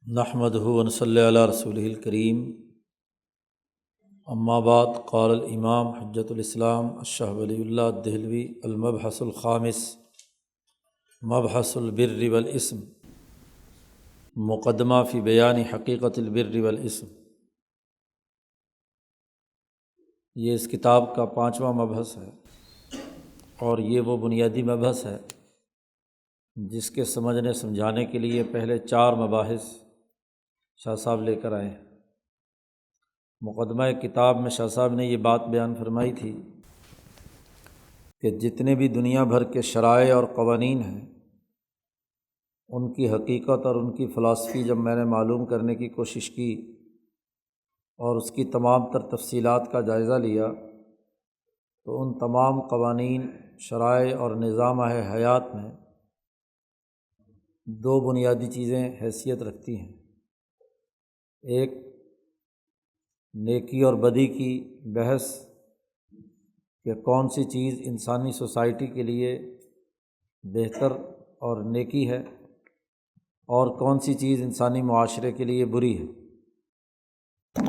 نحمدہ ونصلی علی رسولہ الکریم اما بعد قال الامام حجۃ الاسلام الشاہ ولی اللہ دہلوی المبحث الخامس مبحث البر والاسم مقدمہ فی بیان حقیقت البر والاسم۔ یہ اس کتاب کا 5واں مبحث ہے اور یہ وہ بنیادی مبحث ہے جس کے سمجھنے سمجھانے کے لیے پہلے 4 مباحث شاہ صاحب لے کر آئے ہیں۔ مقدمہ کتاب میں شاہ صاحب نے یہ بات بیان فرمائی تھی کہ جتنے بھی دنیا بھر کے شرائع اور قوانین ہیں ان کی حقیقت اور ان کی فلسفی جب میں نے معلوم کرنے کی کوشش کی اور اس کی تمام تر تفصیلات کا جائزہ لیا تو ان تمام قوانین، شرائع اور نظام حیات میں 2 بنیادی چیزیں حیثیت رکھتی ہیں۔ ایک نیکی اور بدی کی بحث کہ کون سی چیز انسانی سوسائٹی کے لیے بہتر اور نیکی ہے اور کون سی چیز انسانی معاشرے کے لیے بری ہے۔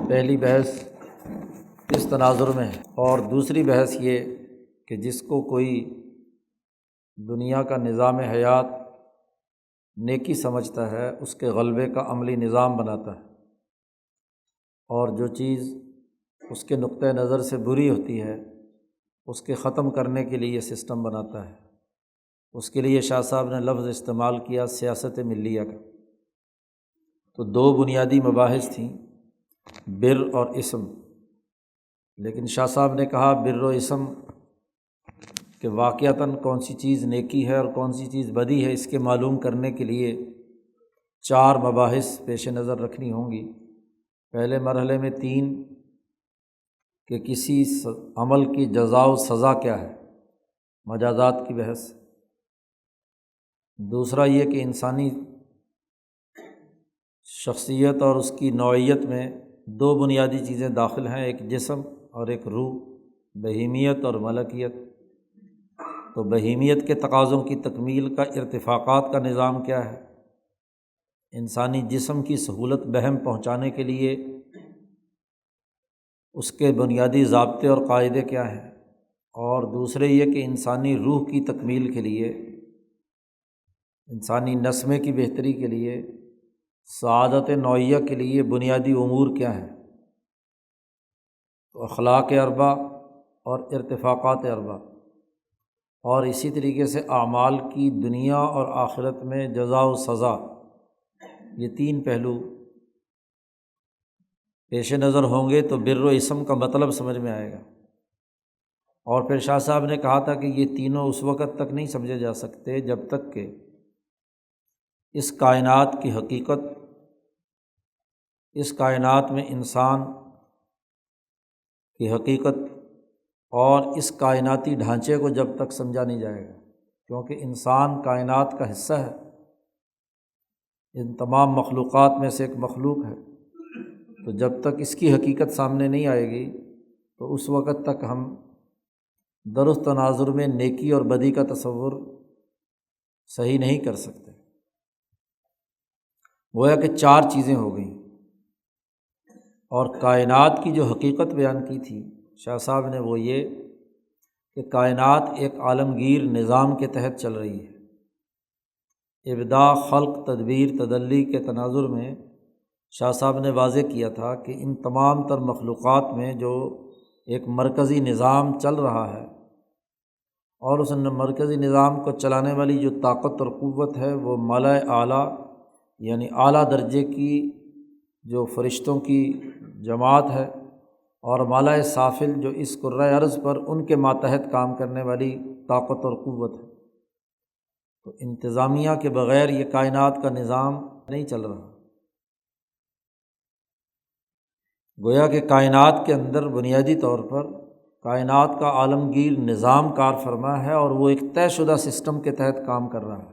پہلی بحث اس تناظر میں ہے، اور دوسری بحث یہ کہ جس کو کوئی دنیا کا نظام حیات نیکی سمجھتا ہے اس کے غلبے کا عملی نظام بناتا ہے، اور جو چیز اس کے نقطۂ نظر سے بری ہوتی ہے اس کے ختم کرنے کے لیے سسٹم بناتا ہے۔ اس کے لیے شاہ صاحب نے لفظ استعمال کیا سیاست ملیہ کا۔ تو 2 بنیادی مباحث تھیں، بر اور اسم، لیکن شاہ صاحب نے کہا بر و اسم کہ واقعتاً کون سی چیز نیکی ہے اور کون سی چیز بدی ہے اس کے معلوم کرنے کے لیے 4 مباحث پیش نظر رکھنی ہوں گی۔ پہلے مرحلے میں 3 کہ کسی عمل کی جزا و سزا کیا ہے، مجازات کی بحث۔ دوسرا یہ کہ انسانی شخصیت اور اس کی نوعیت میں 2 بنیادی چیزیں داخل ہیں، ایک جسم اور ایک روح، بہیمیت اور ملکیت۔ تو بہیمیت کے تقاضوں کی تکمیل کا ارتفاقات کا نظام کیا ہے، انسانی جسم کی سہولت بہم پہنچانے کے لیے اس کے بنیادی ضابطے اور قاعدے کیا ہیں، اور دوسرے یہ کہ انسانی روح کی تکمیل کے لیے، انسانی نسمے کی بہتری کے لیے، سعادت نوعیہ کے لیے بنیادی امور کیا ہیں۔ تو اخلاق 4 اور ارتفاقات 4، اور اسی طریقے سے اعمال کی دنیا اور آخرت میں جزا و سزا، یہ 3 پہلو پیش نظر ہوں گے تو بر و اسم کا مطلب سمجھ میں آئے گا۔ اور پھر شاہ صاحب نے کہا تھا کہ یہ تینوں اس وقت تک نہیں سمجھے جا سکتے جب تک کہ اس کائنات کی حقیقت، اس کائنات میں انسان کی حقیقت اور اس کائناتی ڈھانچے کو جب تک سمجھا نہیں جائے گا، کیونکہ انسان کائنات کا حصہ ہے، ان تمام مخلوقات میں سے ایک مخلوق ہے۔ تو جب تک اس کی حقیقت سامنے نہیں آئے گی تو اس وقت تک ہم درست تناظر میں نیکی اور بدی کا تصور صحیح نہیں کر سکتے۔ گویا کہ 4 چیزیں ہو گئیں، اور کائنات کی جو حقیقت بیان کی تھی شاہ صاحب نے وہ یہ کہ کائنات ایک عالمگیر نظام کے تحت چل رہی ہے۔ ابداع، خلق، تدبیر، تدلی کے تناظر میں شاہ صاحب نے واضح کیا تھا کہ ان تمام تر مخلوقات میں جو ایک مرکزی نظام چل رہا ہے، اور اس مرکزی نظام کو چلانے والی جو طاقت اور قوت ہے وہ ملأ اعلیٰ، یعنی اعلیٰ درجے کی جو فرشتوں کی جماعت ہے، اور ملأ سافل جو اس کرۂ ارض پر ان کے ماتحت کام کرنے والی طاقت اور قوت ہے۔ تو انتظامیہ کے بغیر یہ کائنات کا نظام نہیں چل رہا۔ گویا کہ کائنات کے اندر بنیادی طور پر کائنات کا عالمگیر نظام کار فرما ہے، اور وہ ایک طے شدہ سسٹم کے تحت کام کر رہا ہے۔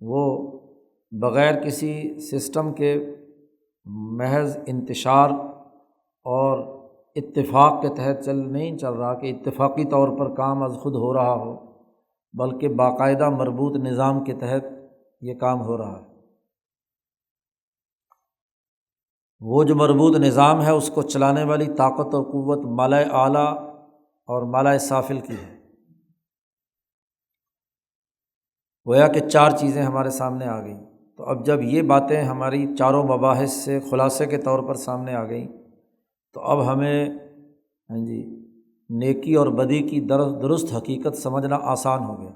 وہ بغیر کسی سسٹم کے محض انتشار اور اتفاق کے تحت نہیں چل رہا کہ اتفاقی طور پر کام از خود ہو رہا ہو، بلکہ باقاعدہ مربوط نظام کے تحت یہ کام ہو رہا ہے۔ وہ جو مربوط نظام ہے اس کو چلانے والی طاقت اور قوت ملأ اعلیٰ اور ملأ سافل کی ہے۔ گویا کہ چار چیزیں ہمارے سامنے آ گئیں۔ تو اب جب یہ باتیں ہماری چاروں مباحث سے خلاصے کے طور پر سامنے آ گئیں تو اب ہمیں نیکی اور بدی کی درست حقیقت سمجھنا آسان ہو گیا۔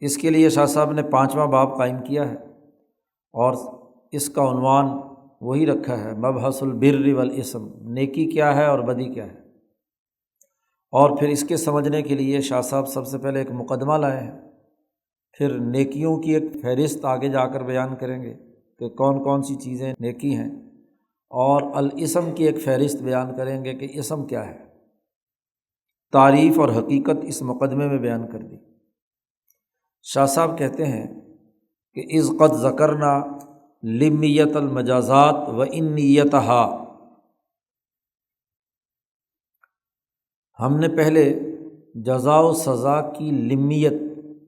اس کے لیے شاہ صاحب نے 5واں باب قائم کیا ہے اور اس کا عنوان وہی رکھا ہے، مبحث البر والاسم، نیکی کیا ہے اور بدی کیا ہے۔ اور پھر اس کے سمجھنے کے لیے شاہ صاحب سب سے پہلے ایک مقدمہ لائے ہیں، پھر نیکیوں کی ایک فہرست آگے جا کر بیان کریں گے کہ کون کون سی چیزیں نیکی ہیں، اور الاسم کی ایک فہرست بیان کریں گے کہ اسم کیا ہے۔ تعریف اور حقیقت اس مقدمے میں بیان کر دی۔ شاہ صاحب کہتے ہیں کہ اذ قد ذکرنا لمیت المجازات و انیتہا، ہم نے پہلے جزا و سزا کی لمیت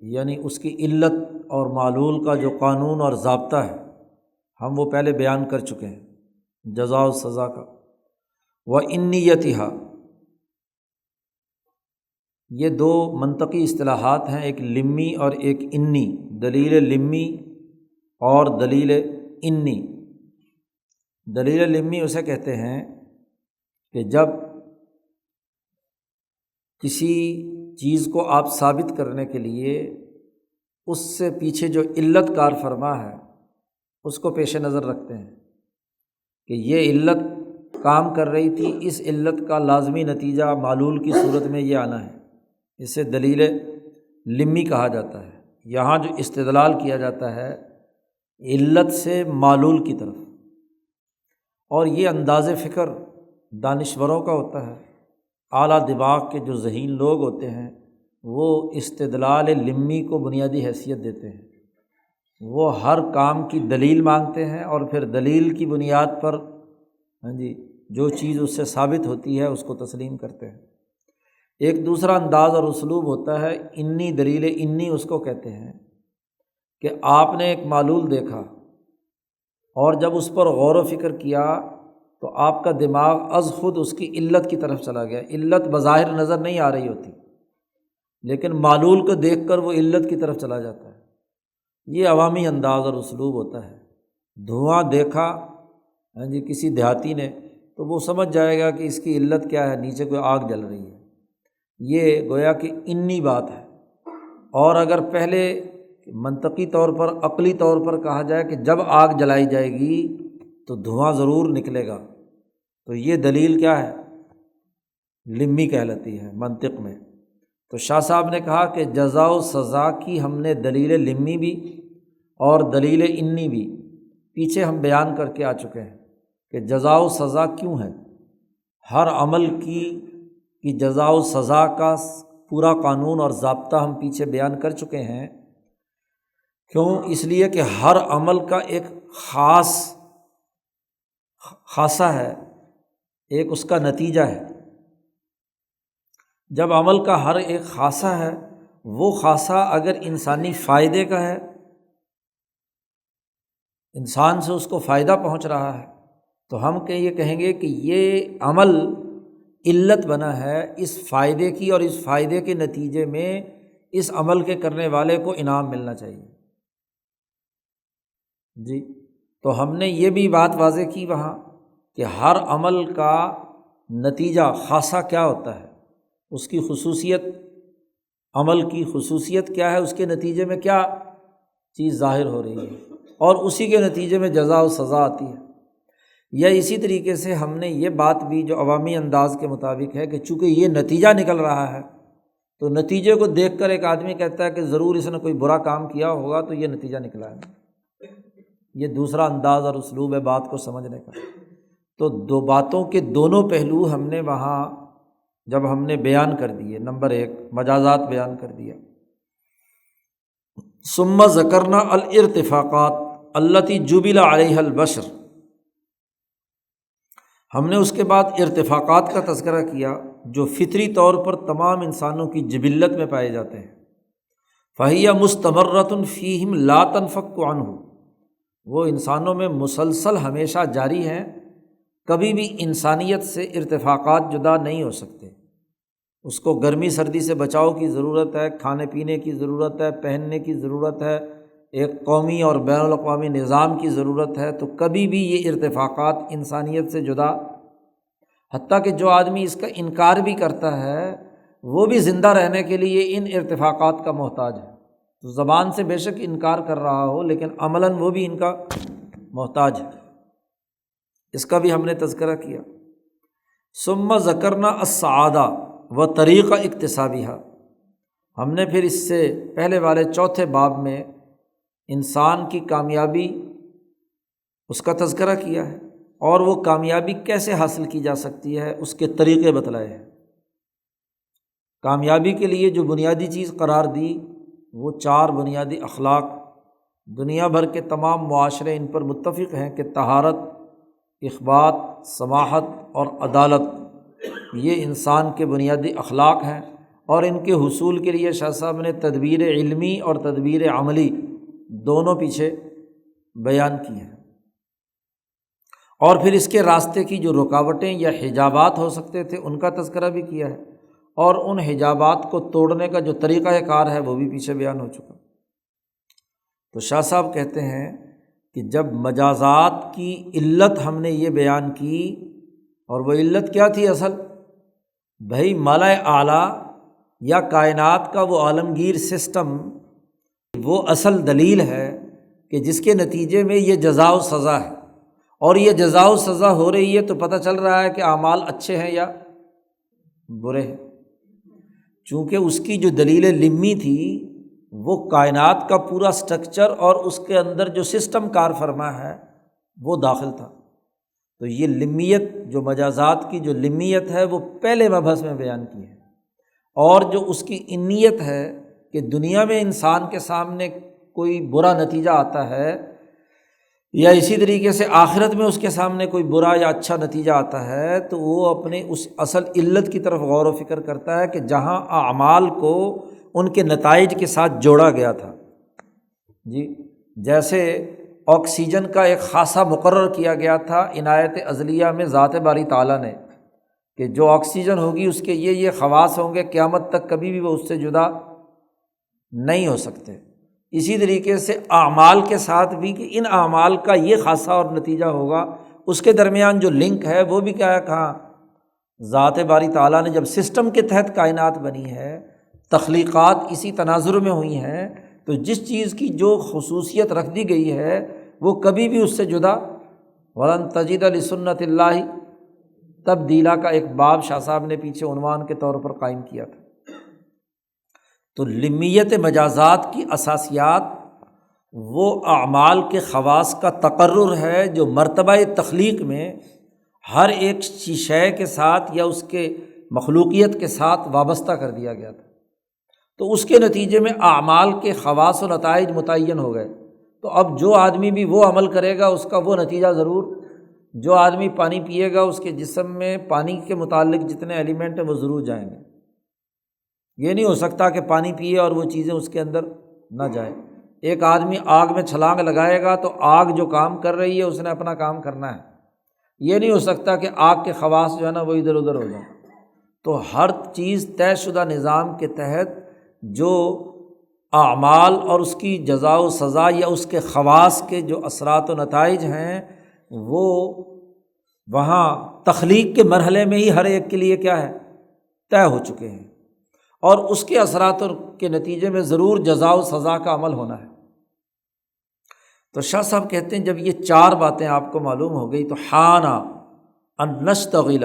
یعنی اس کی علت اور معلول کا جو قانون اور ضابطہ ہے ہم وہ پہلے بیان کر چکے ہیں، جزا و سزا کا۔ و انیتہا، یہ دو منطقی اصطلاحات ہیں، ایک لمی اور ایک انی، دلیل لمی اور دلیل انی۔ دلیل لمی اسے کہتے ہیں کہ جب کسی چیز کو آپ ثابت کرنے کے لیے اس سے پیچھے جو علت کار فرما ہے اس کو پیش نظر رکھتے ہیں کہ یہ علت کام کر رہی تھی، اس علت کا لازمی نتیجہ معلول کی صورت میں یہ آنا ہے، اسے دلیل لمی کہا جاتا ہے۔ یہاں جو استدلال کیا جاتا ہے علت سے معلول کی طرف، اور یہ انداز فکر دانشوروں کا ہوتا ہے، اعلیٰ دماغ کے جو ذہین لوگ ہوتے ہیں وہ استدلال لمی کو بنیادی حیثیت دیتے ہیں۔ وہ ہر کام کی دلیل مانگتے ہیں اور پھر دلیل کی بنیاد پر جو چیز اس سے ثابت ہوتی ہے اس کو تسلیم کرتے ہیں۔ ایک دوسرا انداز اور اسلوب ہوتا ہے انی، دلیل انی اس کو کہتے ہیں کہ آپ نے ایک معلول دیکھا اور جب اس پر غور و فکر کیا تو آپ کا دماغ از خود اس کی علت کی طرف چلا گیا۔ علت بظاہر نظر نہیں آ رہی ہوتی لیکن معلول کو دیکھ کر وہ علت کی طرف چلا جاتا ہے۔ یہ عوامی انداز اور اسلوب ہوتا ہے۔ دھواں دیکھا کسی دیہاتی نے تو وہ سمجھ جائے گا کہ اس کی علت کیا ہے، نیچے کوئی آگ جل رہی ہے، یہ گویا کہ انی بات ہے۔ اور اگر پہلے منطقی طور پر، عقلی طور پر کہا جائے کہ جب آگ جلائی جائے گی تو دھواں ضرور نکلے گا، تو یہ دلیل کیا ہے، لمی کہلاتی ہے منطق میں۔ تو شاہ صاحب نے کہا کہ جزا و سزا کی ہم نے دلیل لمی بھی اور دلیل انی بھی پیچھے ہم بیان کر کے آ چکے ہیں کہ جزا و سزا کیوں ہے۔ ہر عمل کی جزا و سزا کا پورا قانون اور ضابطہ ہم پیچھے بیان کر چکے ہیں۔ کیوں؟ اس لیے کہ ہر عمل کا ایک خاصہ ہے، ایک اس کا نتیجہ ہے۔ جب عمل کا ہر ایک خاصہ ہے، وہ خاصہ اگر انسانی فائدے کا ہے، انسان سے اس کو فائدہ پہنچ رہا ہے، تو ہم یہ کہیں گے کہ یہ عمل علت بنا ہے اس فائدے کی، اور اس فائدے کے نتیجے میں اس عمل کے کرنے والے کو انعام ملنا چاہیے۔ تو ہم نے یہ بھی بات واضح کی وہاں کہ ہر عمل کا نتیجہ خاصہ کیا ہوتا ہے، اس کی خصوصیت، عمل کی خصوصیت کیا ہے، اس کے نتیجے میں کیا چیز ظاہر ہو رہی ہے، اور اسی کے نتیجے میں جزا و سزا آتی ہے۔ یا اسی طریقے سے ہم نے یہ بات بھی جو عوامی انداز کے مطابق ہے کہ چونکہ یہ نتیجہ نکل رہا ہے تو نتیجے کو دیکھ کر ایک آدمی کہتا ہے کہ ضرور اس نے کوئی برا کام کیا ہوگا تو یہ نتیجہ نکلا ہے۔ یہ دوسرا انداز اور اسلوب ہے بات کو سمجھنے کا۔ تو دو باتوں کے دونوں پہلو ہم نے وہاں جب ہم نے بیان کر دیے، نمبر 1 مجازات بیان کر دیا، ثم ذکرنا الارتفاقات التی جبل علیہا البشر، ہم نے اس کے بعد ارتفاقات کا تذکرہ کیا جو فطری طور پر تمام انسانوں کی جبلت میں پائے جاتے ہیں۔ فہی مستمرۃ فیہم لا تنفک عنہ، وہ انسانوں میں مسلسل ہمیشہ جاری ہیں، کبھی بھی انسانیت سے ارتفاقات جدا نہیں ہو سکتے۔ اس کو گرمی سردی سے بچاؤ کی ضرورت ہے، کھانے پینے کی ضرورت ہے، پہننے کی ضرورت ہے، ایک قومی اور بین الاقوامی نظام کی ضرورت ہے، تو کبھی بھی یہ ارتفاقات انسانیت سے جدا، حتیٰ کہ جو آدمی اس کا انکار بھی کرتا ہے وہ بھی زندہ رہنے کے لیے ان ارتفاقات کا محتاج ہے۔ تو زبان سے بے شک انکار کر رہا ہو لیکن عملاً وہ بھی ان کا محتاج ہے۔ اس کا بھی ہم نے تذکرہ کیا۔ ثم ذکرنا السعادہ و طریقہ اکتسابیہ، ہم نے پھر اس سے پہلے والے چوتھے باب میں انسان کی کامیابی اس کا تذکرہ کیا ہے، اور وہ کامیابی کیسے حاصل کی جا سکتی ہے اس کے طریقے بتلائے ہیں۔ کامیابی کے لیے جو بنیادی چیز قرار دی وہ 4 بنیادی اخلاق، دنیا بھر کے تمام معاشرے ان پر متفق ہیں کہ طہارت، اخبات، سماحت اور عدالت یہ انسان کے بنیادی اخلاق ہیں، اور ان کے حصول کے لیے شاہ صاحب نے تدبیر علمی اور تدبیر عملی دونوں پیچھے بیان کی ہیں، اور پھر اس کے راستے کی جو رکاوٹیں یا حجابات ہو سکتے تھے ان کا تذکرہ بھی کیا ہے، اور ان حجابات کو توڑنے کا جو طریقہ کار ہے وہ بھی پیچھے بیان ہو چکا۔ تو شاہ صاحب کہتے ہیں کہ جب مجازات کی علت ہم نے یہ بیان کی، اور وہ علت کیا تھی اصل؟ بھائی ملائے اعلیٰ یا کائنات کا وہ عالمگیر سسٹم وہ اصل دلیل ہے کہ جس کے نتیجے میں یہ جزا و سزا ہے، اور یہ جزا و سزا ہو رہی ہے تو پتہ چل رہا ہے کہ اعمال اچھے ہیں یا برے ہیں، چونکہ اس کی جو دلیل لمی تھی وہ کائنات کا پورا سٹرکچر اور اس کے اندر جو سسٹم کار فرما ہے وہ داخل تھا۔ تو یہ لمیت جو مجازات کی جو لمیت ہے وہ پہلے مبحث میں بیان کی ہے، اور جو اس کی انیت ہے کہ دنیا میں انسان کے سامنے کوئی برا نتیجہ آتا ہے، یا اسی طریقے سے آخرت میں اس کے سامنے کوئی برا یا اچھا نتیجہ آتا ہے، تو وہ اپنے اس اصل علت کی طرف غور و فکر کرتا ہے کہ جہاں اعمال کو ان کے نتائج کے ساتھ جوڑا گیا تھا، جی جیسے آکسیجن کا ایک خاصہ مقرر کیا گیا تھا عنایت ازلیہ میں ذات باری تعالیٰ نے، کہ جو آکسیجن ہوگی اس کے یہ خواص ہوں گے، قیامت تک کبھی بھی وہ اس سے جدا نہیں ہو سکتے۔ اسی طریقے سے اعمال کے ساتھ بھی کہ ان اعمال کا یہ خاصہ اور نتیجہ ہوگا، اس کے درمیان جو لنک ہے وہ بھی کیا ہے، کہاں ذات باری تعالیٰ نے جب سسٹم کے تحت کائنات بنی ہے، تخلیقات اسی تناظر میں ہوئی ہیں، تو جس چیز کی جو خصوصیت رکھ دی گئی ہے وہ کبھی بھی اس سے جدا، وَلَن تَجِدَ لِسُنَّتِ اللَّهِ تبدیلا کا ایک باب شاہ صاحب نے پیچھے عنوان کے طور پر قائم کیا تھا۔ تو لمیت مجازات کی اساسیات وہ اعمال کے خواص کا تقرر ہے جو مرتبہ تخلیق میں ہر ایک شے کے ساتھ یا اس کے مخلوقیت کے ساتھ وابستہ کر دیا گیا تھا، تو اس کے نتیجے میں اعمال کے خواص و نتائج متعین ہو گئے۔ تو اب جو آدمی بھی وہ عمل کرے گا اس کا وہ نتیجہ ضرور، جو آدمی پانی پیے گا اس کے جسم میں پانی کے متعلق جتنے ایلیمنٹ ہیں وہ ضرور جائیں گے۔ یہ نہیں ہو سکتا کہ پانی پیے اور وہ چیزیں اس کے اندر نہ جائیں۔ ایک آدمی آگ میں چھلانگ لگائے گا تو آگ جو کام کر رہی ہے اس نے اپنا کام کرنا ہے، یہ نہیں ہو سکتا کہ آگ کے خواص جو ہے نا وہ ادھر ادھر ہو جائیں۔ تو ہر چیز طے شدہ نظام کے تحت جو اعمال اور اس کی جزا و سزا یا اس کے خواص کے جو اثرات و نتائج ہیں وہ وہاں تخلیق کے مرحلے میں ہی ہر ایک کے لیے کیا ہے، طے ہو چکے ہیں، اور اس کے اثرات کے نتیجے میں ضرور جزا و سزا کا عمل ہونا ہے۔ تو شاہ صاحب کہتے ہیں جب یہ 4 باتیں آپ کو معلوم ہو گئی تو حانا ان نشتغل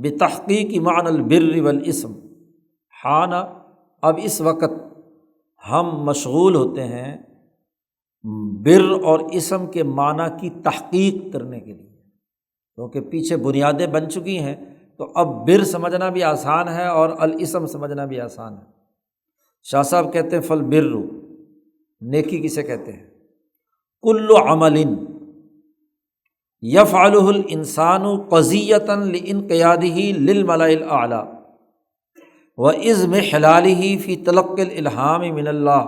بتحقیق معنی البر والاسم، حانا اب اس وقت ہم مشغول ہوتے ہیں بر اور اسم کے معنی کی تحقیق کرنے کے لیے، کیونکہ پیچھے بنیادیں بن چکی ہیں، تو اب بر سمجھنا بھی آسان ہے اور الاسم سمجھنا بھی آسان ہے۔ شاہ صاحب کہتے ہیں فالبر، نیکی کسے کہتے ہیں؟ کل عمل یفعلہ الانسان قضیۃ لانقیادہ للملأ الاعلی وعزم حلالہ فی تلقی الالہام من اللہ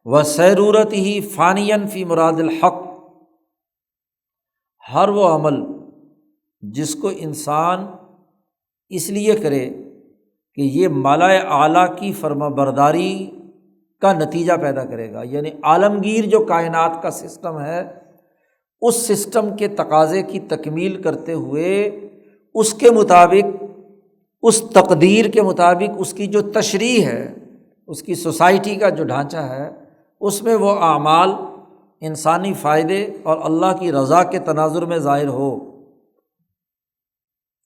وسیرورتہ فانیا فی مراد الحق ہر وہ عمل جس کو انسان اس لیے کرے کہ یہ ملائے اعلیٰ کی فرما برداری کا نتیجہ پیدا کرے گا، یعنی عالمگیر جو کائنات کا سسٹم ہے اس سسٹم کے تقاضے کی تکمیل کرتے ہوئے اس کے مطابق، اس تقدیر کے مطابق اس کی جو تشریح ہے، اس کی سوسائٹی کا جو ڈھانچہ ہے، اس میں وہ اعمال انسانی فائدے اور اللہ کی رضا کے تناظر میں ظاہر ہو،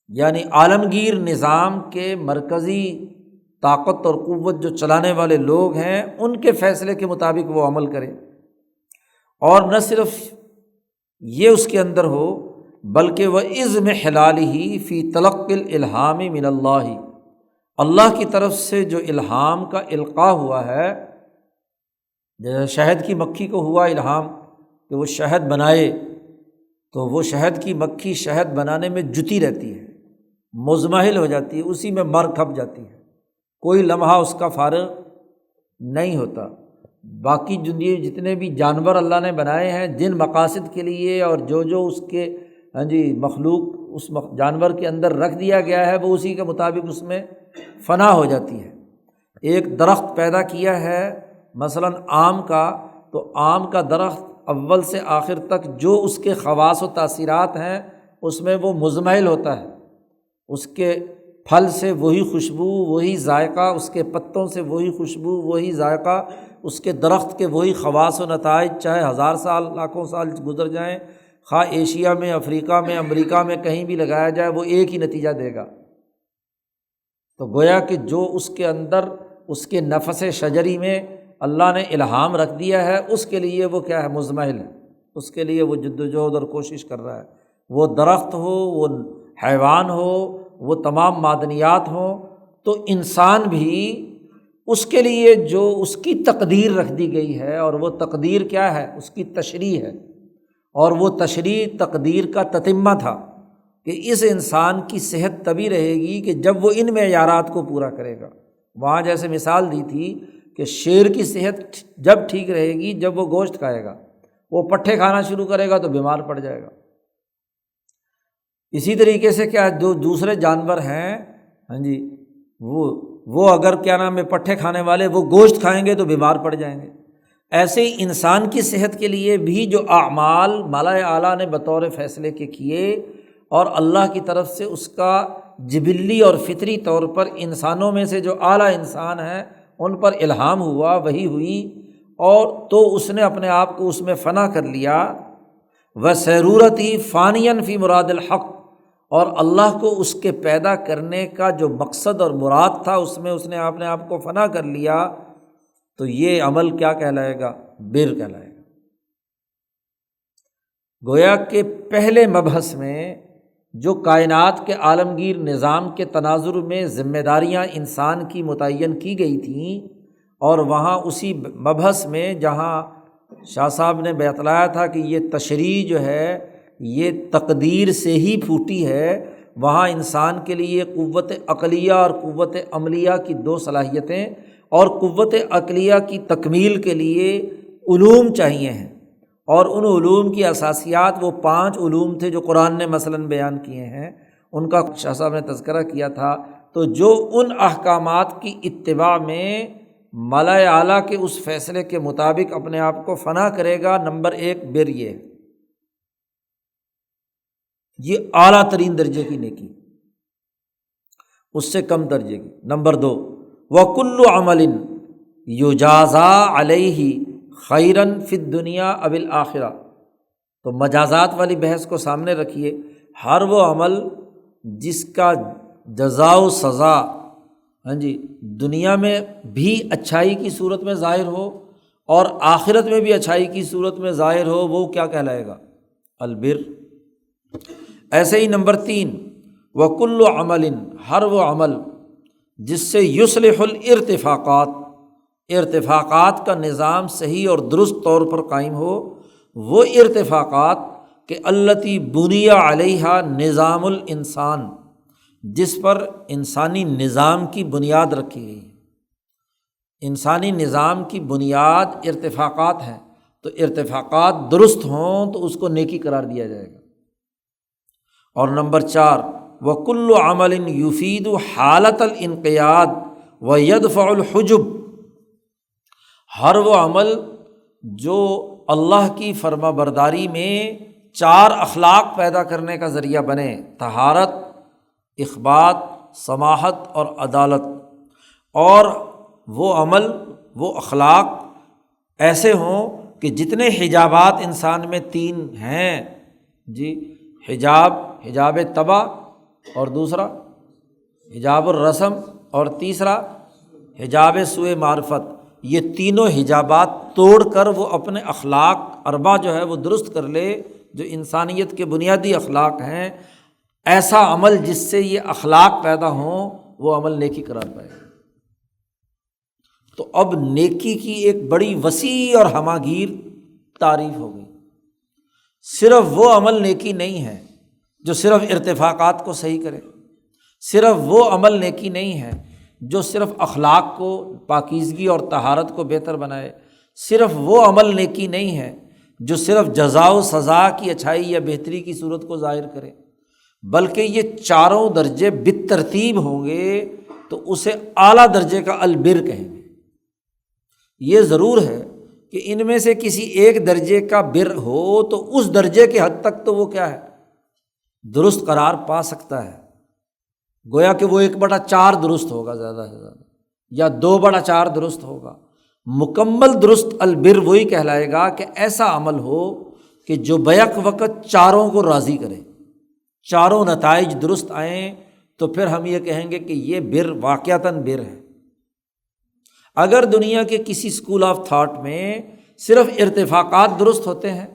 یعنی عالمگیر نظام کے مرکزی طاقت اور قوت جو چلانے والے لوگ ہیں ان کے فیصلے کے مطابق وہ عمل کرے، اور نہ صرف یہ اس کے اندر ہو بلکہ وہ عزم حلالہ فی تلقی الالہام من اللہ، اللہ کی طرف سے جو الہام کا القاء ہوا ہے، جیسے شہد کی مکھی کو ہوا الہام کہ وہ شہد بنائے، تو وہ شہد کی مکھی شہد بنانے میں جتی رہتی ہے، مضمحل ہو جاتی ہے، اسی میں مر کھپ جاتی ہے، کوئی لمحہ اس کا فارغ نہیں ہوتا۔ باقی دنیا جتنے بھی جانور اللہ نے بنائے ہیں جن مقاصد کے لیے، اور جو اس کے مخلوق اس جانور کے اندر رکھ دیا گیا ہے وہ اسی کے مطابق اس میں فنا ہو جاتی ہے۔ ایک درخت پیدا کیا ہے مثلاً آم کا، تو آم کا درخت اول سے آخر تک جو اس کے خواص و تاثیرات ہیں اس میں وہ مزمحل ہوتا ہے، اس کے پھل سے وہی خوشبو وہی ذائقہ، اس کے پتوں سے وہی خوشبو وہی ذائقہ، اس کے درخت کے وہی خواص و نتائج، چاہے 1000 سال لاکھوں سال گزر جائیں، خواہ ایشیا میں، افریقہ میں، امریکہ میں کہیں بھی لگایا جائے وہ ایک ہی نتیجہ دے گا۔ تو گویا کہ جو اس کے اندر اس کے نفس شجری میں اللہ نے الہام رکھ دیا ہے اس کے لیے وہ کیا ہے، مزمحل ہے، اس کے لیے وہ جد و جہد اور کوشش کر رہا ہے، وہ درخت ہو، وہ حیوان ہو، وہ تمام معدنیات ہوں۔ تو انسان بھی اس کے لیے جو اس کی تقدیر رکھ دی گئی ہے، اور وہ تقدیر کیا ہے، اس کی تشریح ہے، اور وہ تشریح تقدیر کا تتمہ تھا کہ اس انسان کی صحت تبھی رہے گی کہ جب وہ ان معیارات کو پورا کرے گا۔ وہاں جیسے مثال دی تھی کہ شیر کی صحت جب ٹھیک رہے گی جب وہ گوشت کھائے گا، وہ پٹھے کھانا شروع کرے گا تو بیمار پڑ جائے گا۔ اسی طریقے سے کیا جو دوسرے جانور ہیں وہ اگر کیا نام ہے پٹھے کھانے والے، وہ گوشت کھائیں گے تو بیمار پڑ جائیں گے۔ ایسے ہی انسان کی صحت کے لیے بھی جو اعمال ملائے اعلیٰ نے بطور فیصلے کے کیے، اور اللہ کی طرف سے اس کا جبلی اور فطری طور پر انسانوں میں سے جو اعلیٰ انسان ہیں ان پر الہام ہوا، وہی ہوئی، اور تو اس نے اپنے آپ کو اس میں فنا کر لیا۔ وَسَيْرُورَتِهِ فَانِيًا فِي مُرَادِ الْحَقِّ، اور اللہ کو اس کے پیدا کرنے کا جو مقصد اور مراد تھا اس میں اس نے اپنے آپ کو فنا کر لیا، تو یہ عمل کیا کہلائے گا، بر کہلائے گا۔ گویا کہ پہلے مبحث میں جو کائنات کے عالمگیر نظام کے تناظر میں ذمہ داریاں انسان کی متعین کی گئی تھیں، اور وہاں اسی مبحث میں جہاں شاہ صاحب نے بتلایا تھا کہ یہ تشریح جو ہے یہ تقدیر سے ہی پھوٹی ہے، وہاں انسان کے لیے قوت عقلیہ اور قوت عملیہ کی دو صلاحیتیں، اور قوت عقلیہ کی تکمیل کے لیے علوم چاہیے ہیں، اور ان علوم کی اساسیات وہ 5 علوم تھے جو قرآن نے مثلاً بیان کیے ہیں، ان کا شاہ صاحب نے تذکرہ کیا تھا۔ تو جو ان احکامات کی اتباع میں ملائے اعلیٰ کے اس فیصلے کے مطابق اپنے آپ کو فنا کرے گا، نمبر 1 بر یہ اعلیٰ ترین درجے کی نیکی، اس سے کم درجے کی۔ نمبر 2 وَكُلُّ عَمَلٍ يُجَازَى عَلَيْهِ خَيْرًا فِي الدُّنْيَا أَوِ الْآخِرَةِ، تو مجازات والی بحث کو سامنے رکھیے۔ ہر وہ عمل جس کا جزا و سزا دنیا میں بھی اچھائی کی صورت میں ظاہر ہو اور آخرت میں بھی اچھائی کی صورت میں ظاہر ہو، وہ کیا کہلائے گا، البر۔ ایسے ہی نمبر 3 وَكُلُّ عَمَلٍ، ہر وہ عمل جس سے یصلح الارتفاقات، ارتفاقات کا نظام صحیح اور درست طور پر قائم ہو، وہ ارتفاقات کہ التی بنی علیہا نظام الانسان، جس پر انسانی نظام کی بنیاد رکھی گئی ہے۔ انسانی نظام کی بنیاد ارتفاقات ہیں، تو ارتفاقات درست ہوں تو اس کو نیکی قرار دیا جائے گا۔ اور نمبر 4 وَكُلُّ عَمَلٍ يُفِيدُ حَالَةَ الْإِنقِيَادِ وَيَدْفَعُ الْحُجُبَ، ہر وہ عمل جو اللہ کی فرما برداری میں 4 اخلاق پیدا کرنے کا ذریعہ بنے، طہارت، اخبات، سماحت اور عدالت، اور وہ عمل، وہ اخلاق ایسے ہوں کہ جتنے حجابات انسان میں 3 ہیں جی، حجاب طبع، اور دوسرا حجاب الرسم، اور تیسرا حجاب سوء معرفت، یہ تینوں حجابات توڑ کر وہ اپنے اخلاق 4 جو ہے وہ درست کر لے، جو انسانیت کے بنیادی اخلاق ہیں، ایسا عمل جس سے یہ اخلاق پیدا ہوں وہ عمل نیکی قرار پائے۔ تو اب نیکی کی ایک بڑی وسیع اور ہماگیر تعریف ہو گئی۔ صرف وہ عمل نیکی نہیں ہے جو صرف ارتفاقات کو صحیح کرے، صرف وہ عمل نیکی نہیں ہے جو صرف اخلاق کو، پاکیزگی اور طہارت کو بہتر بنائے، صرف وہ عمل نیکی نہیں ہے جو صرف جزا و سزا کی اچھائی یا بہتری کی صورت کو ظاہر کرے، بلکہ یہ 4 درجے بالترتیب ہوں گے تو اسے اعلیٰ درجے کا البر کہیں گے۔ یہ ضرور ہے کہ ان میں سے کسی ایک درجے کا بر ہو تو اس درجے کے حد تک تو وہ کیا ہے، درست قرار پا سکتا ہے، گویا کہ وہ 1/4 درست ہوگا زیادہ سے زیادہ، یا 2/4 درست ہوگا۔ مکمل درست البر وہی کہلائے گا کہ ایسا عمل ہو کہ جو بیک وقت 4 کو راضی کرے، 4 نتائج درست آئیں، تو پھر ہم یہ کہیں گے کہ یہ بر واقعتاً بر ہے۔ اگر دنیا کے کسی اسکول آف تھاٹ میں صرف ارتفاقات درست ہوتے ہیں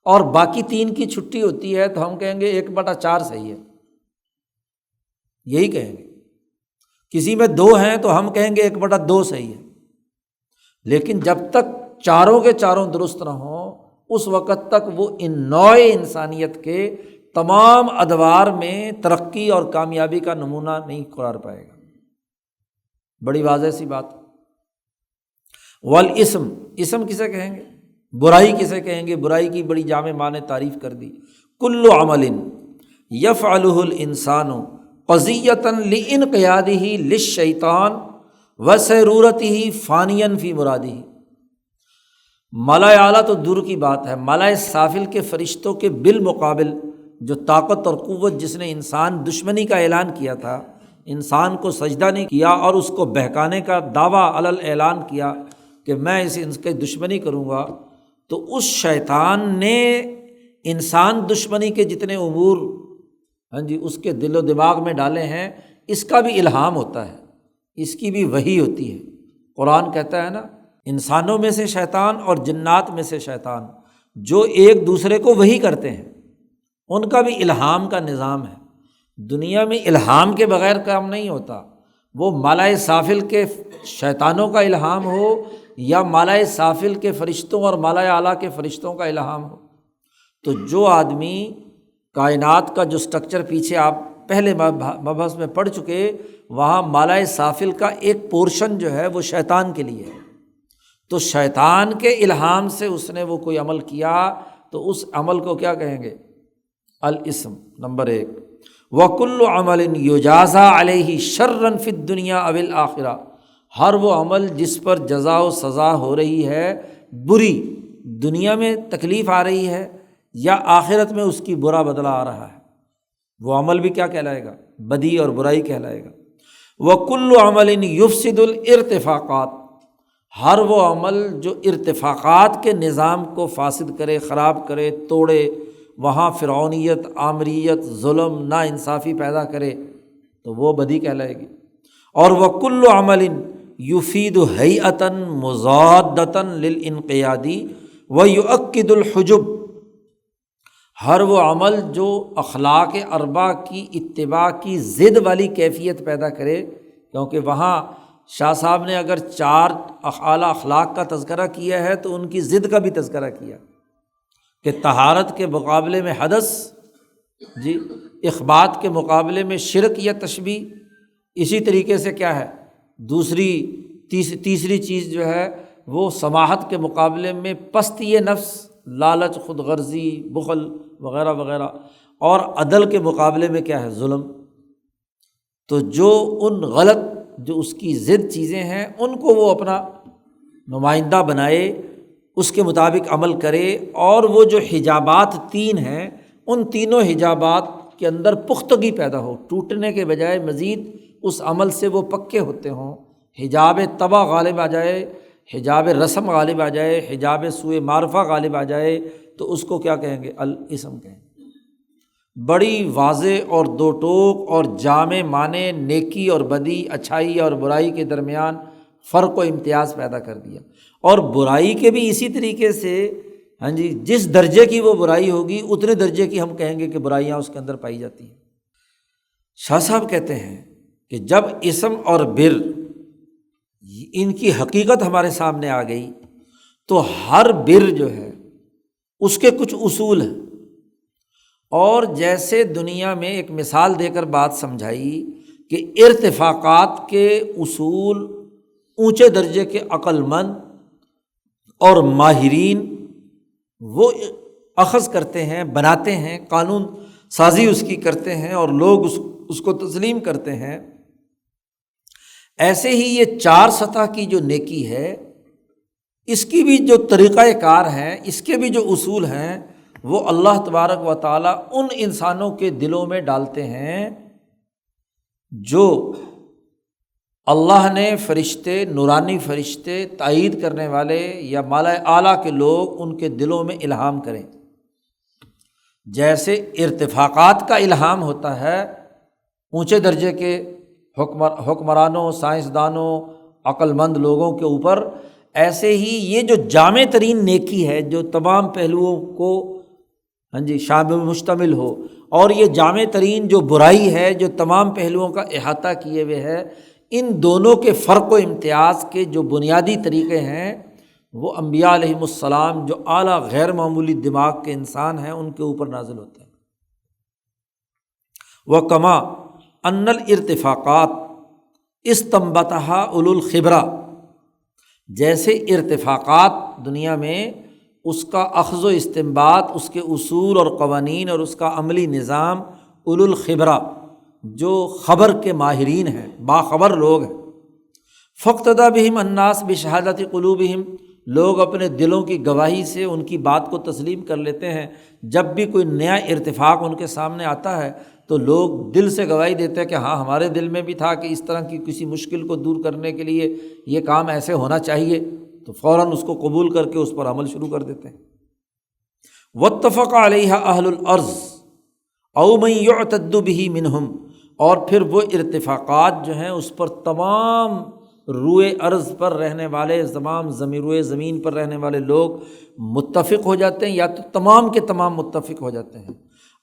اور باقی 3 کی چھٹی ہوتی ہے تو ہم کہیں گے 1/4 صحیح ہے، یہی کہیں گے۔ کسی میں 2 ہیں تو ہم کہیں گے 1/2 صحیح ہے۔ لیکن جب تک 4 کے 4 درست نہ ہوں اس وقت تک وہ ان نوع انسانیت کے تمام ادوار میں ترقی اور کامیابی کا نمونہ نہیں قرار پائے گا۔ بڑی واضح سی بات۔ والاسم، اسم کسے کہیں گے؟ برائی کسے کہیں گے؟ برائی کی بڑی جامع معنی تعریف کر دی۔ کل عمل یفعلہ الانسان قضیۃ لانقیادہ للشیطان وسیرورتہ فانیا فی مرادہ۔ ملائے اعلیٰ تو دور کی بات ہے، ملائے سافل کے فرشتوں کے بالمقابل جو طاقت اور قوت جس نے انسان دشمنی کا اعلان کیا تھا، انسان کو سجدہ نہیں کیا اور اس کو بہکانے کا دعویٰ علل اعلان کیا کہ میں اس کے دشمنی کروں گا، تو اس شیطان نے انسان دشمنی کے جتنے امور اس کے دل و دماغ میں ڈالے ہیں، اس کا بھی الہام ہوتا ہے، اس کی بھی وحی ہوتی ہے۔ قرآن کہتا ہے نا، انسانوں میں سے شیطان اور جنات میں سے شیطان جو ایک دوسرے کو وحی کرتے ہیں، ان کا بھی الہام کا نظام ہے۔ دنیا میں الہام کے بغیر کام نہیں ہوتا، وہ ملائے سافل کے شیطانوں کا الہام ہو یا ملائے سافل کے فرشتوں اور ملائے اعلیٰ کے فرشتوں کا الہام ہو۔ تو جو آدمی کائنات کا جو سٹرکچر پیچھے آپ پہلے مبحث میں پڑھ چکے، وہاں ملائے سافل کا ایک پورشن جو ہے وہ شیطان کے لیے ہے، تو شیطان کے الہام سے اس نے وہ کوئی عمل کیا تو اس عمل کو کیا کہیں گے؟ الاسم۔ نمبر 1 وَكُلُّ عَمَلٍ يُجَازَىٰ عَلَيْهِ شَرًّا فِي الدُّنْيَا أَوِ الْآخِرَةِ، ہر وہ عمل جس پر جزا و سزا ہو رہی ہے بری، دنیا میں تکلیف آ رہی ہے یا آخرت میں اس کی برا بدلہ آ رہا ہے، وہ عمل بھی کیا کہلائے گا؟ بدی اور برائی کہلائے گا۔ وَكُلُّ عَمَلٍ يُفْسِدُ الْإِرْتِفَاقَاتِ، ہر وہ عمل جو ارتفاقات کے نظام کو فاسد کرے، خراب کرے، توڑے، وہاں فرعونیت، آمریت، ظلم، ناانصافی پیدا کرے، تو وہ بدی کہلائے گی۔ اور وَكُلُّ عَمَلٍ يُفِيدُ هَيْئَةً مُضَادَّةً لِلْإِنْقِيَادِ وَيُؤَكِّدُ الْحُجُبَ، ہر وہ عمل جو اخلاق 4 کی اتباع کی ضد والی کیفیت پیدا کرے، کیونکہ وہاں شاہ صاحب نے اگر 4 اعلیٰ اخلاق کا تذکرہ کیا ہے تو ان کی ضد کا بھی تذکرہ کیا کہ طہارت کے مقابلے میں حدث، اخبات کے مقابلے میں شرک یا تشبیہ، اسی طریقے سے کیا ہے تیسری چیز جو ہے وہ سماحت کے مقابلے میں پستی نفس، لالچ، خود غرضی، بخل وغیرہ وغیرہ، اور عدل کے مقابلے میں کیا ہے؟ ظلم۔ تو جو ان غلط جو اس کی ضد چیزیں ہیں ان کو وہ اپنا نمائندہ بنائے، اس کے مطابق عمل کرے، اور وہ جو حجابات تین ہیں ان تینوں حجابات کے اندر پختگی پیدا ہو، ٹوٹنے کے بجائے مزید اس عمل سے وہ پکے ہوتے ہوں۔ حجاب طبع غالب آ جائے، حجاب رسم غالب آ جائے، حجاب سوء معرفہ غالب آ جائے تو اس کو کیا کہیں گے؟ الاسم کہیں گے۔ بڑی واضح اور دو ٹوک اور جامع معنی نیکی اور بدی، اچھائی اور برائی کے درمیان فرق و امتیاز پیدا کر دیا۔ اور برائی کے بھی اسی طریقے سے جس درجے کی وہ برائی ہوگی اتنے درجے کی ہم کہیں گے کہ برائیاں اس کے اندر پائی جاتی ہیں۔ شاہ صاحب کہتے ہیں کہ جب اسم اور بر ان کی حقیقت ہمارے سامنے آ گئی تو ہر بر جو ہے اس کے کچھ اصول ہیں، اور جیسے دنیا میں ایک مثال دے کر بات سمجھائی کہ ارتفاقات کے اصول اونچے درجے کے عقل مند اور ماہرین وہ اخذ کرتے ہیں، بناتے ہیں، قانون سازی اس کی کرتے ہیں اور لوگ اس کو تسلیم کرتے ہیں، ایسے ہی یہ چار سطح کی جو نیکی ہے اس کی بھی جو طریقہ کار ہے، اس کے بھی جو اصول ہیں وہ اللہ تبارک و تعالیٰ ان انسانوں کے دلوں میں ڈالتے ہیں جو اللہ نے فرشتے، نورانی فرشتے، تائید کرنے والے یا مالائے اعلیٰ کے لوگ ان کے دلوں میں الہام کریں۔ جیسے ارتفاقات کا الہام ہوتا ہے اونچے درجے کے حکمرانوں، سائنسدانوں، عقل مند لوگوں کے اوپر، ایسے ہی یہ جو جامع ترین نیکی ہے جو تمام پہلوؤں کو شامل مشتمل ہو، اور یہ جامع ترین جو برائی ہے جو تمام پہلوؤں کا احاطہ کیے ہوئے ہے، ان دونوں کے فرق و امتیاز کے جو بنیادی طریقے ہیں وہ انبیاء علیہم السلام جو اعلیٰ غیر معمولی دماغ کے انسان ہیں ان کے اوپر نازل ہوتے ہیں۔ وَكَمَا أَنَّ الْإِرْتِفَاقَاتِ اسْتَنبَطَهَا أُولُو الْخِبْرَةِ، جیسے ارتفاقات دنیا میں اس کا اخذ و استنباط، اس کے اصول اور قوانین اور اس کا عملی نظام اولو الخبرہ جو خبر کے ماہرین ہیں، باخبر لوگ ہیں، فاقتدی بہم الناس بشہادت قلوبہم، لوگ اپنے دلوں کی گواہی سے ان کی بات کو تسلیم کر لیتے ہیں۔ جب بھی کوئی نیا ارتفاق ان کے سامنے آتا ہے تو لوگ دل سے گواہی دیتے ہیں کہ ہاں ہمارے دل میں بھی تھا کہ اس طرح کی کسی مشکل کو دور کرنے کے لیے یہ کام ایسے ہونا چاہیے، تو فوراً اس کو قبول کر کے اس پر عمل شروع کر دیتے ہیں۔ واتفق علیہا اہل الارض او من یعتد بہ منہم، اور پھر وہ ارتفاقات جو ہیں اس پر تمام روئے ارض پر رہنے والے، تمام روئے زمین پر رہنے والے لوگ متفق ہو جاتے ہیں، یا تو تمام کے تمام متفق ہو جاتے ہیں،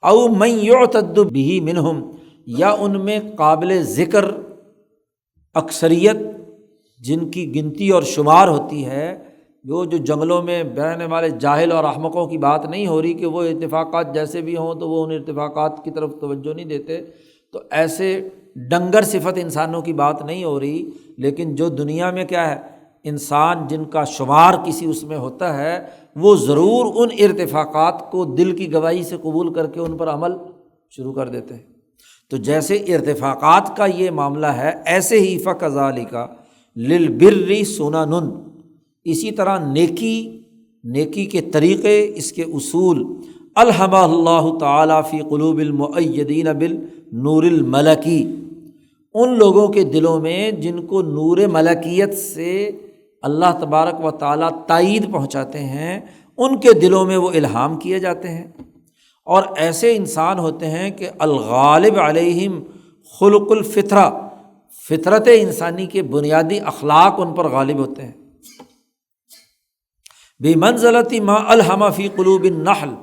او من یعتد بہ منہم، یا ان میں قابل ذکر اکثریت جن کی گنتی اور شمار ہوتی ہے، جو جنگلوں میں رہنے والے جاہل اور احمقوں کی بات نہیں ہو رہی کہ وہ اتفاقات جیسے بھی ہوں تو وہ ان اتفاقات کی طرف توجہ نہیں دیتے، تو ایسے ڈنگر صفت انسانوں کی بات نہیں ہو رہی، لیکن جو دنیا میں کیا ہے انسان جن کا شمار کسی اس میں ہوتا ہے وہ ضرور ان ارتفاقات کو دل کی گواہی سے قبول کر کے ان پر عمل شروع کر دیتے ہیں۔ تو جیسے ارتفاقات کا یہ معاملہ ہے، ایسے ہی فَكَذَلِكَ لِلْبِرِّ سُنَنٌ، اسی طرح نیکی کے طریقے، اس کے اصول، الہمہ اللہ تعالیٰ فی قلوب المؤیدین بالنور الملکی، ان لوگوں کے دلوں میں جن کو نور ملکیت سے اللہ تبارک و تعالیٰ تائید پہنچاتے ہیں، ان کے دلوں میں وہ الہام کیے جاتے ہیں، اور ایسے انسان ہوتے ہیں کہ الغالب علیہم خلق الفطرہ، فطرت انسانی کے بنیادی اخلاق ان پر غالب ہوتے ہیں۔ بمنزلۃ ما الہم فی قلوب النحل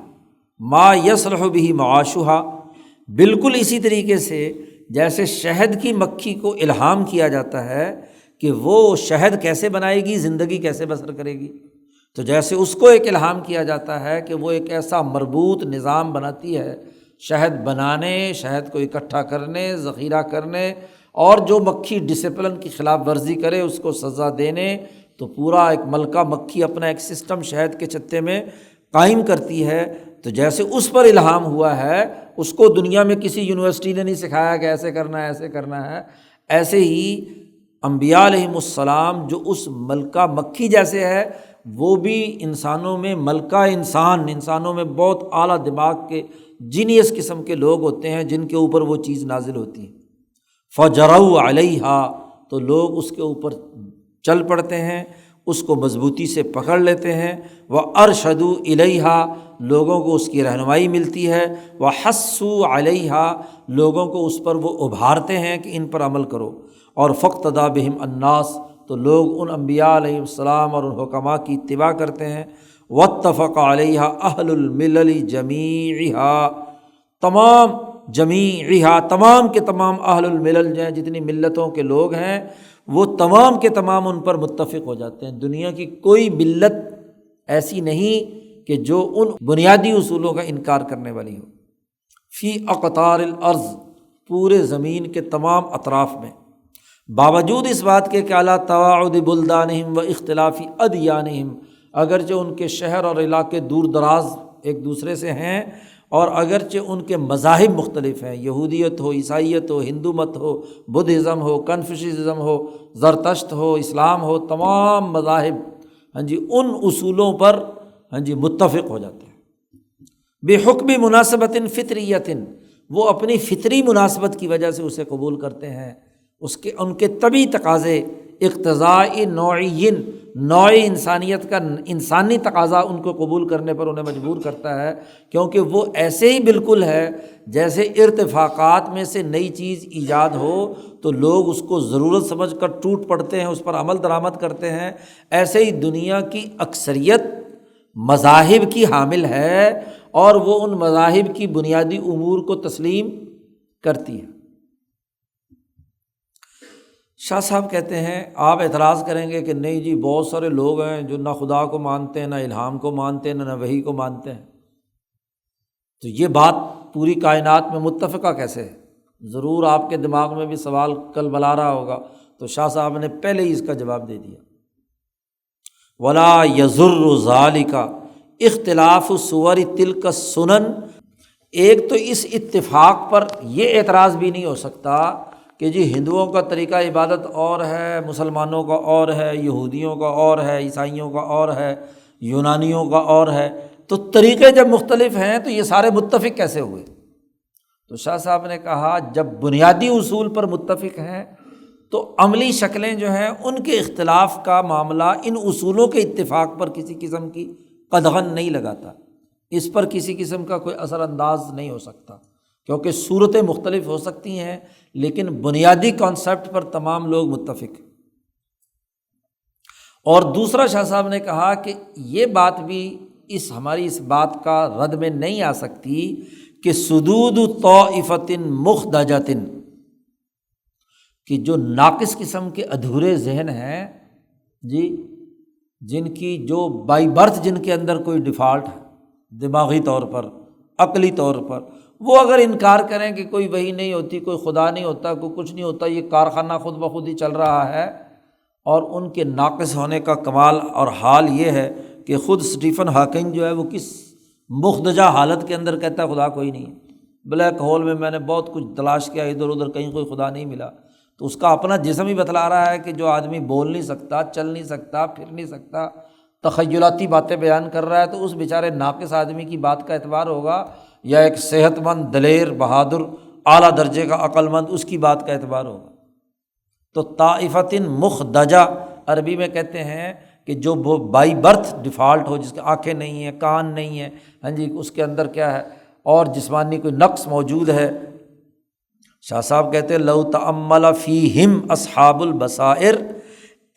ما یصلح بہ معاشھا، بالکل اسی طریقے سے جیسے شہد کی مکھی کو الہام کیا جاتا ہے کہ وہ شہد کیسے بنائے گی، زندگی کیسے بسر کرے گی، تو جیسے اس کو ایک الہام کیا جاتا ہے کہ وہ ایک ایسا مربوط نظام بناتی ہے شہد بنانے، شہد کو اکٹھا کرنے، ذخیرہ کرنے، اور جو مکھی ڈسپلن کی خلاف ورزی کرے اس کو سزا دینے، تو پورا ایک ملکہ مکھی اپنا ایک سسٹم شہد کے چتے میں قائم کرتی ہے۔ تو جیسے اس پر الہام ہوا ہے اس کو دنیا میں کسی یونیورسٹی نے نہیں سکھایا کہ ایسے کرنا ہے ایسے کرنا ہے، ایسے ہی انبیاء علیہم السلام جو اس ملکہ مکھی جیسے ہے، وہ بھی انسانوں میں ملکہ انسانوں میں بہت اعلیٰ دماغ کے جینیس قسم کے لوگ ہوتے ہیں جن کے اوپر وہ چیز نازل ہوتی ہے۔ فجرؤا علیہا، تو لوگ اس کے اوپر چل پڑتے ہیں، اس کو مضبوطی سے پکڑ لیتے ہیں۔ وارشدوا الیہا، لوگوں کو اس کی رہنمائی ملتی ہے۔ وحثوا علیہا، لوگوں کو اس پر وہ ابھارتے ہیں کہ ان پر عمل کرو۔ اور فاقتدی بہم الناس، تو لوگ ان انبیاء علیہ السلام اور ان حکماء کی اتباع کرتے ہیں۔ واتفق علیہا اہل الملل جمیعہا، تمام کے تمام اہل الملل جو ہیں، جتنی ملتوں کے لوگ ہیں، وہ تمام کے تمام ان پر متفق ہو جاتے ہیں۔ دنیا کی کوئی ملت ایسی نہیں کہ جو ان بنیادی اصولوں کا انکار کرنے والی ہو۔ فی اقطار الارض، پورے زمین کے تمام اطراف میں، باوجود اس بات کے کہ علی تواعد بلدانہم و اختلاف ادیانہم، اگرچہ ان کے شہر اور علاقے دور دراز ایک دوسرے سے ہیں، اور اگرچہ ان کے مذاہب مختلف ہیں، یہودیت ہو، عیسائیت ہو، ہندو مت ہو، بدھزم ہو، کنفیوشنزم ہو، زرتشت ہو، اسلام ہو، تمام مذاہب ان اصولوں پر متفق ہو جاتے ہیں۔ بحکم مناسبت فطریت، وہ اپنی فطری مناسبت کی وجہ سے اسے قبول کرتے ہیں، ان کے طبعی تقاضے، اقتضاء نوع انسانیت کا انسانی تقاضا ان کو قبول کرنے پر انہیں مجبور کرتا ہے، کیونکہ وہ ایسے ہی بالکل ہے جیسے ارتفاقات میں سے نئی چیز ایجاد ہو تو لوگ اس کو ضرورت سمجھ کر ٹوٹ پڑتے ہیں، اس پر عمل درآمد کرتے ہیں، ایسے ہی دنیا کی اکثریت مذاہب کی حامل ہے اور وہ ان مذاہب کی بنیادی امور کو تسلیم کرتی ہے۔ شاہ صاحب کہتے ہیں، آپ اعتراض کریں گے کہ نہیں جی بہت سارے لوگ ہیں جو نہ خدا کو مانتے ہیں، نہ الہام کو مانتے ہیں، نہ وحی کو مانتے ہیں، تو یہ بات پوری کائنات میں متفقہ کیسے ہے؟ ضرور آپ کے دماغ میں بھی سوال کل بلا رہا ہوگا، تو شاہ صاحب نے پہلے ہی اس کا جواب دے دیا۔ ولا یضر ذالک اختلاف صور تلک السنن، ایک تو اس اتفاق پر یہ اعتراض بھی نہیں ہو سکتا کہ جی ہندوؤں کا طریقہ عبادت اور ہے، مسلمانوں کا اور ہے، یہودیوں کا اور ہے، عیسائیوں کا اور ہے، یونانیوں کا اور ہے، تو طریقے جب مختلف ہیں تو یہ سارے متفق کیسے ہوئے؟ تو شاہ صاحب نے کہا جب بنیادی اصول پر متفق ہیں تو عملی شکلیں جو ہیں ان کے اختلاف کا معاملہ ان اصولوں کے اتفاق پر کسی قسم کی قدغن نہیں لگاتا، اس پر کسی قسم کا کوئی اثر انداز نہیں ہو سکتا، کیونکہ صورتیں مختلف ہو سکتی ہیں لیکن بنیادی کانسیپٹ پر تمام لوگ متفق۔ اور دوسرا شاہ صاحب نے کہا کہ یہ بات بھی ہماری اس بات کا رد میں نہیں آ سکتی کہ صدود طائفۃ مخدجۃ، کہ جو ناقص قسم کے ادھورے ذہن ہیں جی، جن کی جو بائی برتھ جن کے اندر کوئی ڈیفالٹ ہے دماغی طور پر، عقلی طور پر، وہ اگر انکار کریں کہ کوئی وحی نہیں ہوتی، کوئی خدا نہیں ہوتا، کوئی کچھ نہیں ہوتا، یہ کارخانہ خود بخود ہی چل رہا ہے، اور ان کے ناقص ہونے کا کمال اور حال یہ ہے کہ خود اسٹیفن ہاکنگ جو ہے وہ کس مخدجہ حالت کے اندر کہتا ہے خدا کوئی نہیں ہے، بلیک ہول میں میں نے بہت کچھ تلاش کیا، ادھر ادھر کہیں کوئی خدا نہیں ملا، تو اس کا اپنا جسم ہی بتلا رہا ہے کہ جو آدمی بول نہیں سکتا، چل نہیں سکتا، پھر نہیں سکتا، تخیلاتی باتیں بیان کر رہا ہے، تو اس بیچارے ناقص آدمی کی بات کا اعتبار ہوگا یا ایک صحت مند، دلیر، بہادر، اعلیٰ درجے کا عقل مند اس کی بات کا اعتبار ہوگا؟ تو طائفۃ مخدجہ عربی میں کہتے ہیں کہ جو وہ بائی برتھ ڈیفالٹ ہو، جس کے آنکھیں نہیں ہیں، کان نہیں ہیں، ہاں جی، اس کے اندر کیا ہے اور جسمانی کوئی نقص موجود ہے۔ شاہ صاحب کہتے ہیں لو تأمل فیہم اصحاب البصائر،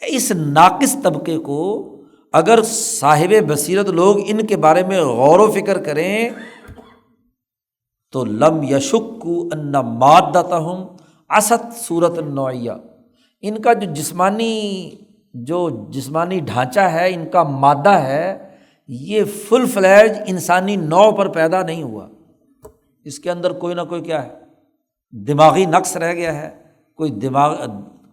اس ناقص طبقے کو اگر صاحب بصیرت لوگ ان کے بارے میں غور و فکر کریں تو لم یشکوا ان مادتہم عصت صورت النوعیہ، ان کا جو جسمانی ڈھانچہ ہے، ان کا مادہ ہے، یہ فل فلیج انسانی نوع پر پیدا نہیں ہوا، اس کے اندر کوئی نہ کوئی کیا ہے دماغی نقص رہ گیا ہے، کوئی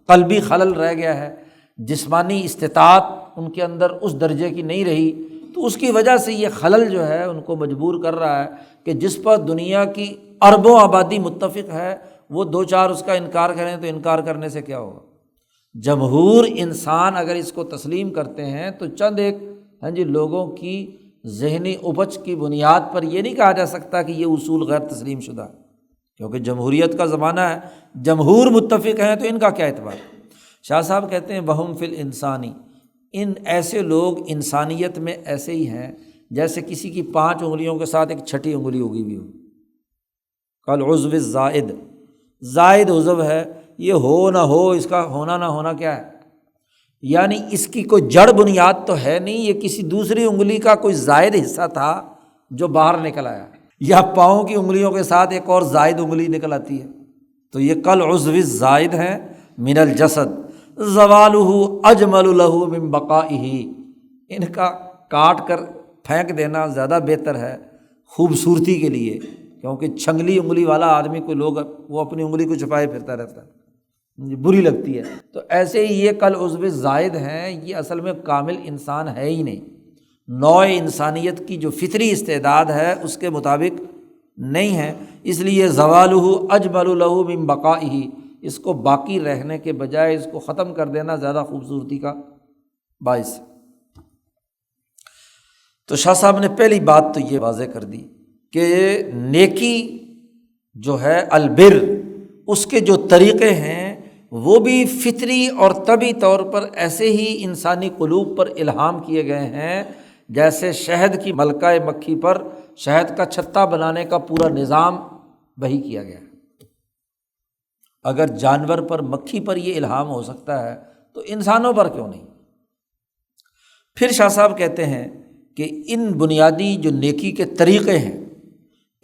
قلبی خلل رہ گیا ہے، جسمانی استطاعت ان کے اندر اس درجے کی نہیں رہی تو اس کی وجہ سے یہ خلل جو ہے ان کو مجبور کر رہا ہے کہ جس پر دنیا کی اربوں آبادی متفق ہے وہ دو چار اس کا انکار کریں تو انکار کرنے سے کیا ہوگا۔ جمہور انسان اگر اس کو تسلیم کرتے ہیں تو چند ایک لوگوں کی ذہنی اپج کی بنیاد پر یہ نہیں کہا جا سکتا کہ یہ اصول غیر تسلیم شدہ ہے، کیونکہ جمہوریت کا زمانہ ہے، جمہور متفق ہیں تو ان کا کیا اعتبار۔ شاہ صاحب کہتے ہیں وہم فی الانسانی، ان ایسے لوگ انسانیت میں ایسے ہی ہیں جیسے کسی کی 5 انگلیوں کے ساتھ ایک چھٹی انگلی اگی ہوئی ہو، کالعضو الزائد، زائد عضو ہے، یہ ہو نہ ہو، اس کا ہونا نہ ہونا کیا ہے، یعنی اس کی کوئی جڑ بنیاد تو ہے نہیں، یہ کسی دوسری انگلی کا کوئی زائد حصہ تھا جو باہر نکل آیا، یا پاؤں کی انگلیوں کے ساتھ ایک اور زائد انگلی نکل آتی ہے، تو یہ کالعضو الزائد ہے من الجسد، زوالہ اجمل لہ من بقائہ، ان کا کاٹ کر پھینک دینا زیادہ بہتر ہے خوبصورتی کے لیے، کیونکہ چھنگلی انگلی والا آدمی کوئی لوگ وہ اپنی انگلی کو چھپائے پھرتا رہتا ہے، بری لگتی ہے، تو ایسے ہی یہ کالعضو الزائد ہیں، یہ اصل میں کامل انسان ہے ہی نہیں، نوع انسانیت کی جو فطری استعداد ہے اس کے مطابق نہیں ہے، اس لیے زوالہ اجمل لہ من بقائہ، اس کو باقی رہنے کے بجائے اس کو ختم کر دینا زیادہ خوبصورتی کا باعث ہے۔ تو شاہ صاحب نے پہلی بات تو یہ واضح کر دی کہ نیکی جو ہے البر، اس کے جو طریقے ہیں وہ بھی فطری اور طبعی طور پر ایسے ہی انسانی قلوب پر الہام کیے گئے ہیں جیسے شہد کی ملکہ مکھی پر شہد کا چھتا بنانے کا پورا نظام وحی کیا گیا ہے۔ اگر جانور پر مکھی پر یہ الہام ہو سکتا ہے تو انسانوں پر کیوں نہیں۔ پھر شاہ صاحب کہتے ہیں کہ ان بنیادی جو نیکی کے طریقے ہیں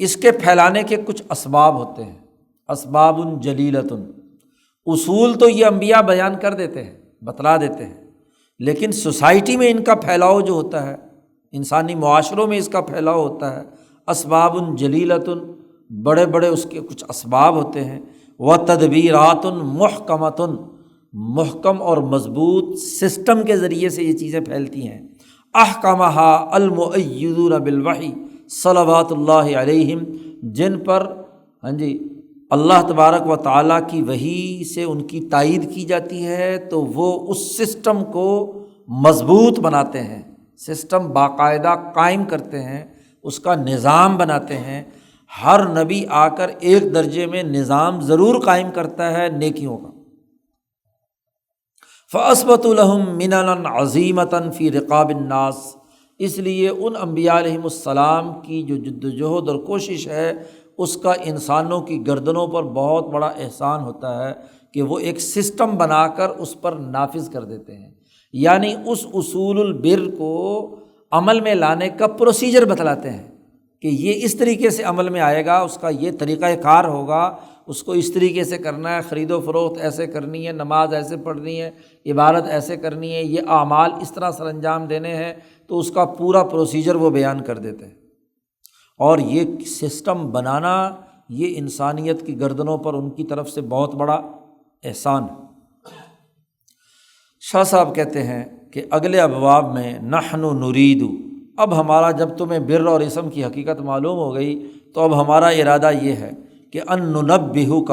اس کے پھیلانے کے کچھ اسباب ہوتے ہیں، اسباب جلیلۃ، اصول تو یہ انبیاء بیان کر دیتے ہیں، بتلا دیتے ہیں، لیکن سوسائٹی میں ان کا پھیلاؤ جو ہوتا ہے، انسانی معاشروں میں اس کا پھیلاؤ ہوتا ہے، اسباب جلیلۃ، بڑے بڑے اس کے کچھ اسباب ہوتے ہیں، وتدبیرات محکمۃ، محکم اور مضبوط سسٹم کے ذریعے سے یہ چیزیں پھیلتی ہیں، احکمہا المؤیدون بالوحی صلوات اللہ علیہم، جن پر اللہ تبارک و تعالیٰ کی وحی سے ان کی تائید کی جاتی ہے تو وہ اس سسٹم کو مضبوط بناتے ہیں، سسٹم باقاعدہ قائم کرتے ہیں، اس کا نظام بناتے ہیں۔ ہر نبی آ کر ایک درجے میں نظام ضرور قائم کرتا ہے نیکیوں کا۔ فَأَثْبَتُوا لَهُم مِّنَنًا عَظِيمَةً فِي رِقَابِ النَّاسِ، اس لیے ان انبیاء علیہم السلام کی جو جد و جہد اور کوشش ہے اس کا انسانوں کی گردنوں پر بہت بڑا احسان ہوتا ہے کہ وہ ایک سسٹم بنا کر اس پر نافذ کر دیتے ہیں، یعنی اس اصول البر کو عمل میں لانے کا پروسیجر بتلاتے ہیں کہ یہ اس طریقے سے عمل میں آئے گا، اس کا یہ طریقہ کار ہوگا، اس کو اس طریقے سے کرنا ہے، خرید و فروخت ایسے کرنی ہے، نماز ایسے پڑھنی ہے، عبادت ایسے کرنی ہے، یہ اعمال اس طرح سر انجام دینے ہیں، تو اس کا پورا پروسیجر وہ بیان کر دیتے ہیں۔ اور یہ سسٹم بنانا یہ انسانیت کی گردنوں پر ان کی طرف سے بہت بڑا احسان ہے۔ شاہ صاحب کہتے ہیں کہ اگلے ابواب میں نحن نرید، اب ہمارا جب تمہیں بر اور اسم کی حقیقت معلوم ہو گئی تو اب ہمارا ارادہ یہ ہے کہ ان ننبہک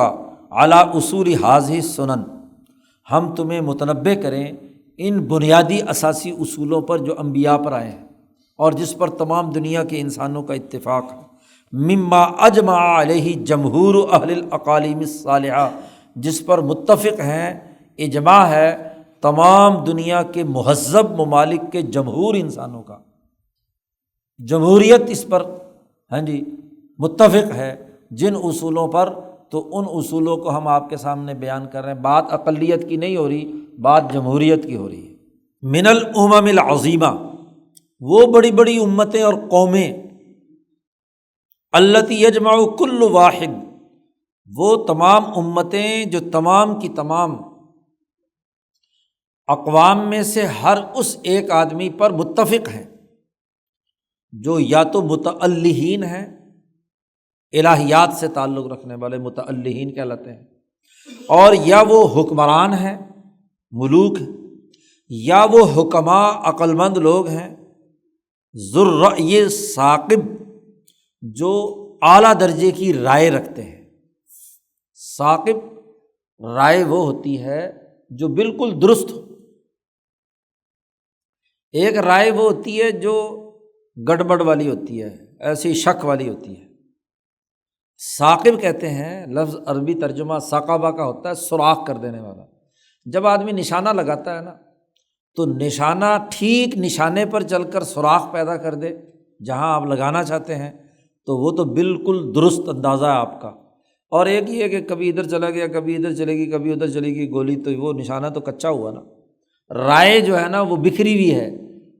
علی اصول ھذہ السنن، ہم تمہیں متنبہ کریں ان بنیادی اساسی اصولوں پر جو انبیاء پر آئے ہیں اور جس پر تمام دنیا کے انسانوں کا اتفاق ہے، مما اجمع علیہ جمہور اہل الاقالیم الصالحہ، جس پر متفق ہیں، اجماع ہے تمام دنیا کے مہذب ممالک کے جمہور انسانوں کا، جمہوریت اس پر متفق ہے جن اصولوں پر، تو ان اصولوں کو ہم آپ کے سامنے بیان کر رہے ہیں۔ بات اقلیت کی نہیں ہو رہی، بات جمہوریت کی ہو رہی ہے۔ من الامم العظیمہ، وہ بڑی بڑی امتیں اور قومیں، التی یجمع کل واحد، وہ تمام امتیں جو تمام کی تمام اقوام میں سے ہر اس ایک آدمی پر متفق ہیں جو یا تو متعلہین ہیں، الہیات سے تعلق رکھنے والے متعلہین کہلاتے ہیں، اور یا وہ حکمران ہیں، ملوک، یا وہ حکماء عقل مند لوگ ہیں ذو الرأی ثاقب، جو اعلیٰ درجے کی رائے رکھتے ہیں۔ ثاقب رائے وہ ہوتی ہے جو بالکل درست ہو، ایک رائے وہ ہوتی ہے جو گڑبڑ والی ہوتی ہے، ایسی شک والی ہوتی ہے۔ ثاقب کہتے ہیں، لفظ عربی ترجمہ ثاقبہ کا ہوتا ہے سوراخ کر دینے والا۔ جب آدمی نشانہ لگاتا ہے نا، تو نشانہ ٹھیک نشانے پر چل کر سوراخ پیدا کر دے جہاں آپ لگانا چاہتے ہیں، تو وہ تو بالکل درست اندازہ ہے آپ کا۔ اور ایک یہ ہے کہ کبھی ادھر چلا گیا، کبھی ادھر چلے گی، کبھی ادھر چلے گی گولی، تو وہ نشانہ تو کچا ہوا نا۔ رائے جو ہے نا وہ بکھری ہوئی ہے،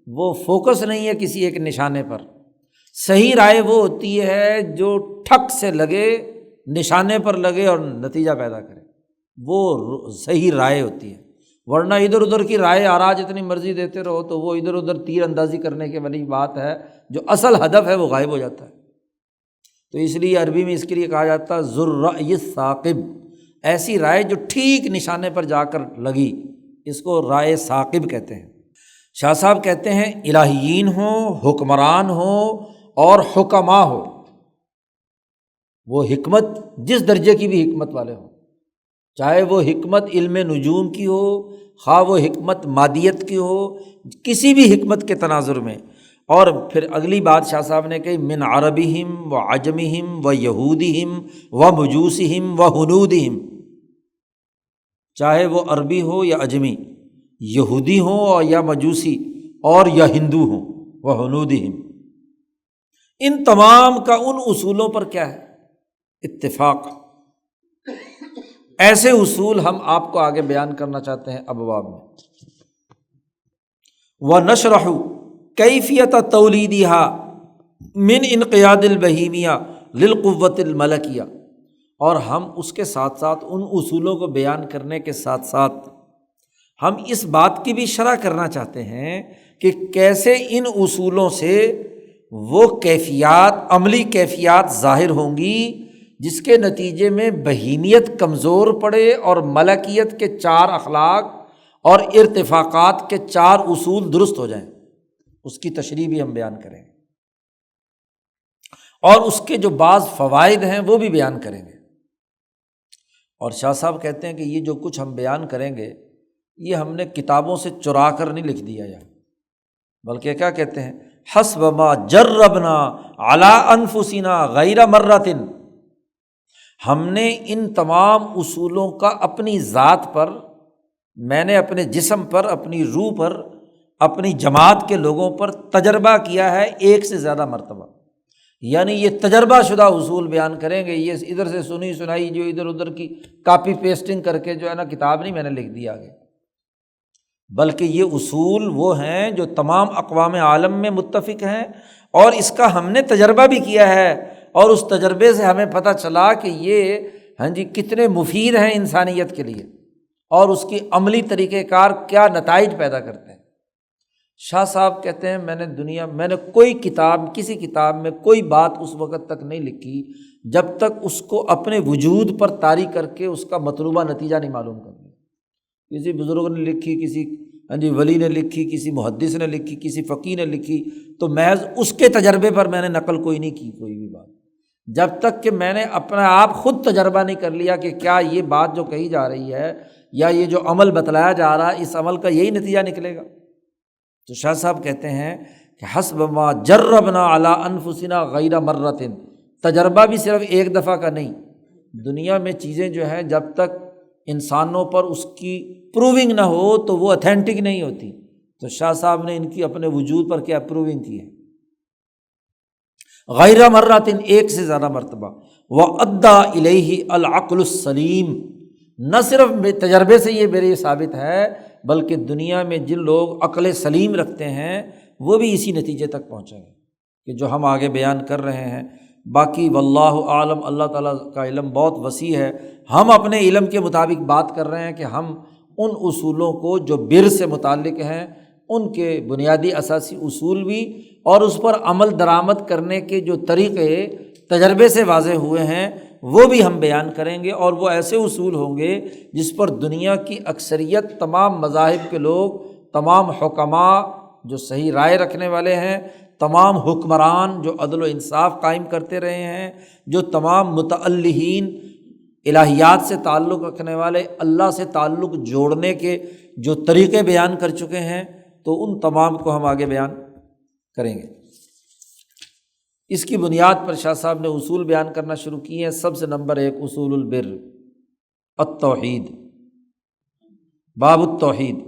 وہ فوکس نہیں ہے کسی ایک نشانے پر۔ صحیح رائے وہ ہوتی ہے جو ٹھک سے لگے، نشانے پر لگے اور نتیجہ پیدا کرے، وہ صحیح رائے ہوتی ہے۔ ورنہ ادھر ادھر کی رائے آرا جتنی مرضی دیتے رہو تو وہ ادھر ادھر تیر اندازی کرنے کے والی بات ہے، جو اصل ہدف ہے وہ غائب ہو جاتا ہے۔ تو اس لیے عربی میں اس کے لیے کہا جاتا ہے ذو الرأی ثاقب، ایسی رائے جو ٹھیک نشانے پر جا کر لگی، اس کو رائے ثاقب کہتے ہیں۔ شاہ صاحب کہتے ہیں الہیین ہوں، حکمران ہوں اور حکماء ہو، وہ حکمت جس درجے کی بھی حکمت والے ہوں، چاہے وہ حکمت علم نجوم کی ہو، خواہ وہ حکمت مادیت کی ہو، کسی بھی حکمت کے تناظر میں۔ اور پھر اگلی بات شاہ صاحب نے کہی من عربہم و عجمہم و یہودہم و مجوسہم و ہنودہم، چاہے وہ عربی ہو یا عجمی، یہودی ہوں یا مجوسی، اور یا ہندو ہوں و ہنودہم، ان تمام کا ان اصولوں پر کیا ہے؟ اتفاق۔ ایسے اصول ہم آپ کو آگے بیان کرنا چاہتے ہیں ابواب میں۔ وَنَشْرَحُ کیفیت تولیدها من انقیاد البہیمیہ للقوۃ الملکیہ، اور ہم اس کے ساتھ ساتھ ان اصولوں کو بیان کرنے کے ساتھ ساتھ ہم اس بات کی بھی شرح کرنا چاہتے ہیں کہ کیسے ان اصولوں سے وہ کیفیات، عملی کیفیات ظاہر ہوں گی جس کے نتیجے میں بہیمیت کمزور پڑے اور ملکیت کے 4 اخلاق اور ارتفاقات کے 4 اصول درست ہو جائیں۔ اس کی تشریح بھی ہم بیان کریں گے، اور اس کے جو بعض فوائد ہیں وہ بھی بیان کریں گے۔ اور شاہ صاحب کہتے ہیں کہ یہ جو کچھ ہم بیان کریں گے یہ ہم نے کتابوں سے چرا کر نہیں لکھ دیا یہاں، بلکہ کیا کہتے ہیں حسب ما جربنا علی انفسنا غیر مرۃ، ہم نے ان تمام اصولوں کا اپنی ذات پر، میں نے اپنے جسم پر، اپنی روح پر، اپنی جماعت کے لوگوں پر تجربہ کیا ہے 1 سے زیادہ مرتبہ۔ یعنی یہ تجربہ شدہ اصول بیان کریں گے، یہ ادھر سے سنی سنائی جو ادھر ادھر کی کاپی پیسٹنگ کر کے جو ہے نا کتاب نہیں میں نے لکھ دی آگے، بلکہ یہ اصول وہ ہیں جو تمام اقوام عالم میں متفق ہیں، اور اس کا ہم نے تجربہ بھی کیا ہے، اور اس تجربے سے ہمیں پتہ چلا کہ یہ کتنے مفید ہیں انسانیت کے لیے، اور اس کی عملی طریقہ کار کیا نتائج پیدا کرتے ہیں۔ شاہ صاحب کہتے ہیں میں نے کوئی کتاب، کسی کتاب میں کوئی بات اس وقت تک نہیں لکھی جب تک اس کو اپنے وجود پر طاری کر کے اس کا مطلوبہ نتیجہ نہیں معلوم کر لیا۔ کسی بزرگ نے لکھی، کسی ولی نے لکھی، کسی محدث نے لکھی، کسی فقیہ نے لکھی، تو محض اس کے تجربے پر میں نے نقل کوئی نہیں کی کوئی بھی بات، جب تک کہ میں نے اپنا آپ خود تجربہ نہیں کر لیا کہ کیا یہ بات جو کہی جا رہی ہے یا یہ جو عمل بتلایا جا رہا ہے اس عمل کا یہی نتیجہ نکلے گا۔ تو شاہ صاحب کہتے ہیں کہ حسب ما جربنا علی انفسنا غیر مرۃ، تجربہ بھی صرف ایک دفعہ کا نہیں، دنیا میں چیزیں جو ہیں جب تک انسانوں پر اس کی پروونگ نہ ہو تو وہ اتھینٹک نہیں ہوتی، تو شاہ صاحب نے ان کی اپنے وجود پر کیا پروونگ کی ہے، غیر مرۃ 1 سے زیادہ مرتبہ۔ وَأَدَّى إِلَيْهِ الْعَقْلُ السَّلِيمُ، نہ صرف تجربے سے یہ میرے ثابت ہے بلکہ دنیا میں جن لوگ عقل سلیم رکھتے ہیں وہ بھی اسی نتیجے تک پہنچیں گے کہ جو ہم آگے بیان کر رہے ہیں۔ باقی واللہ عالم، اللہ تعالیٰ کا علم بہت وسیع ہے، ہم اپنے علم کے مطابق بات کر رہے ہیں کہ ہم ان اصولوں کو جو بر سے متعلق ہیں ان کے بنیادی اساسی اصول بھی، اور اس پر عمل درآمد کرنے کے جو طریقے تجربے سے واضح ہوئے ہیں وہ بھی ہم بیان کریں گے، اور وہ ایسے اصول ہوں گے جس پر دنیا کی اکثریت تمام مذاہب کے لوگ، تمام حکماء جو صحیح رائے رکھنے والے ہیں، تمام حکمران جو عدل و انصاف قائم کرتے رہے ہیں، جو تمام متعلہین الہیات سے تعلق رکھنے والے، اللہ سے تعلق جوڑنے کے جو طریقے بیان کر چکے ہیں، تو ان تمام کو ہم آگے بیان کریں گے۔ اس کی بنیاد پر شاہ صاحب نے اصول بیان کرنا شروع کیے ہیں۔ سب سے نمبر 1 اصول البر، التوحید، باب التوحید۔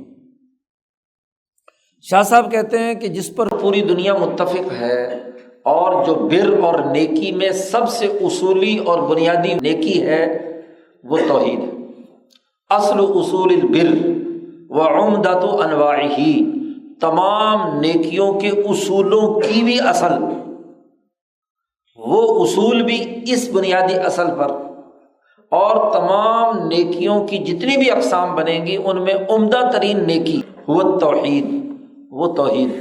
شاہ صاحب کہتے ہیں کہ جس پر پوری دنیا متفق ہے اور جو بر اور نیکی میں سب سے اصولی اور بنیادی نیکی ہے وہ توحید ہے۔ اصل اصول البر وعمدۃ انواعہ، تمام نیکیوں کے اصولوں کی بھی اصل، وہ اصول بھی اس بنیادی اصل پر، اور تمام نیکیوں کی جتنی بھی اقسام بنیں گی ان میں عمدہ ترین نیکی وہ توحید، وہ توحید،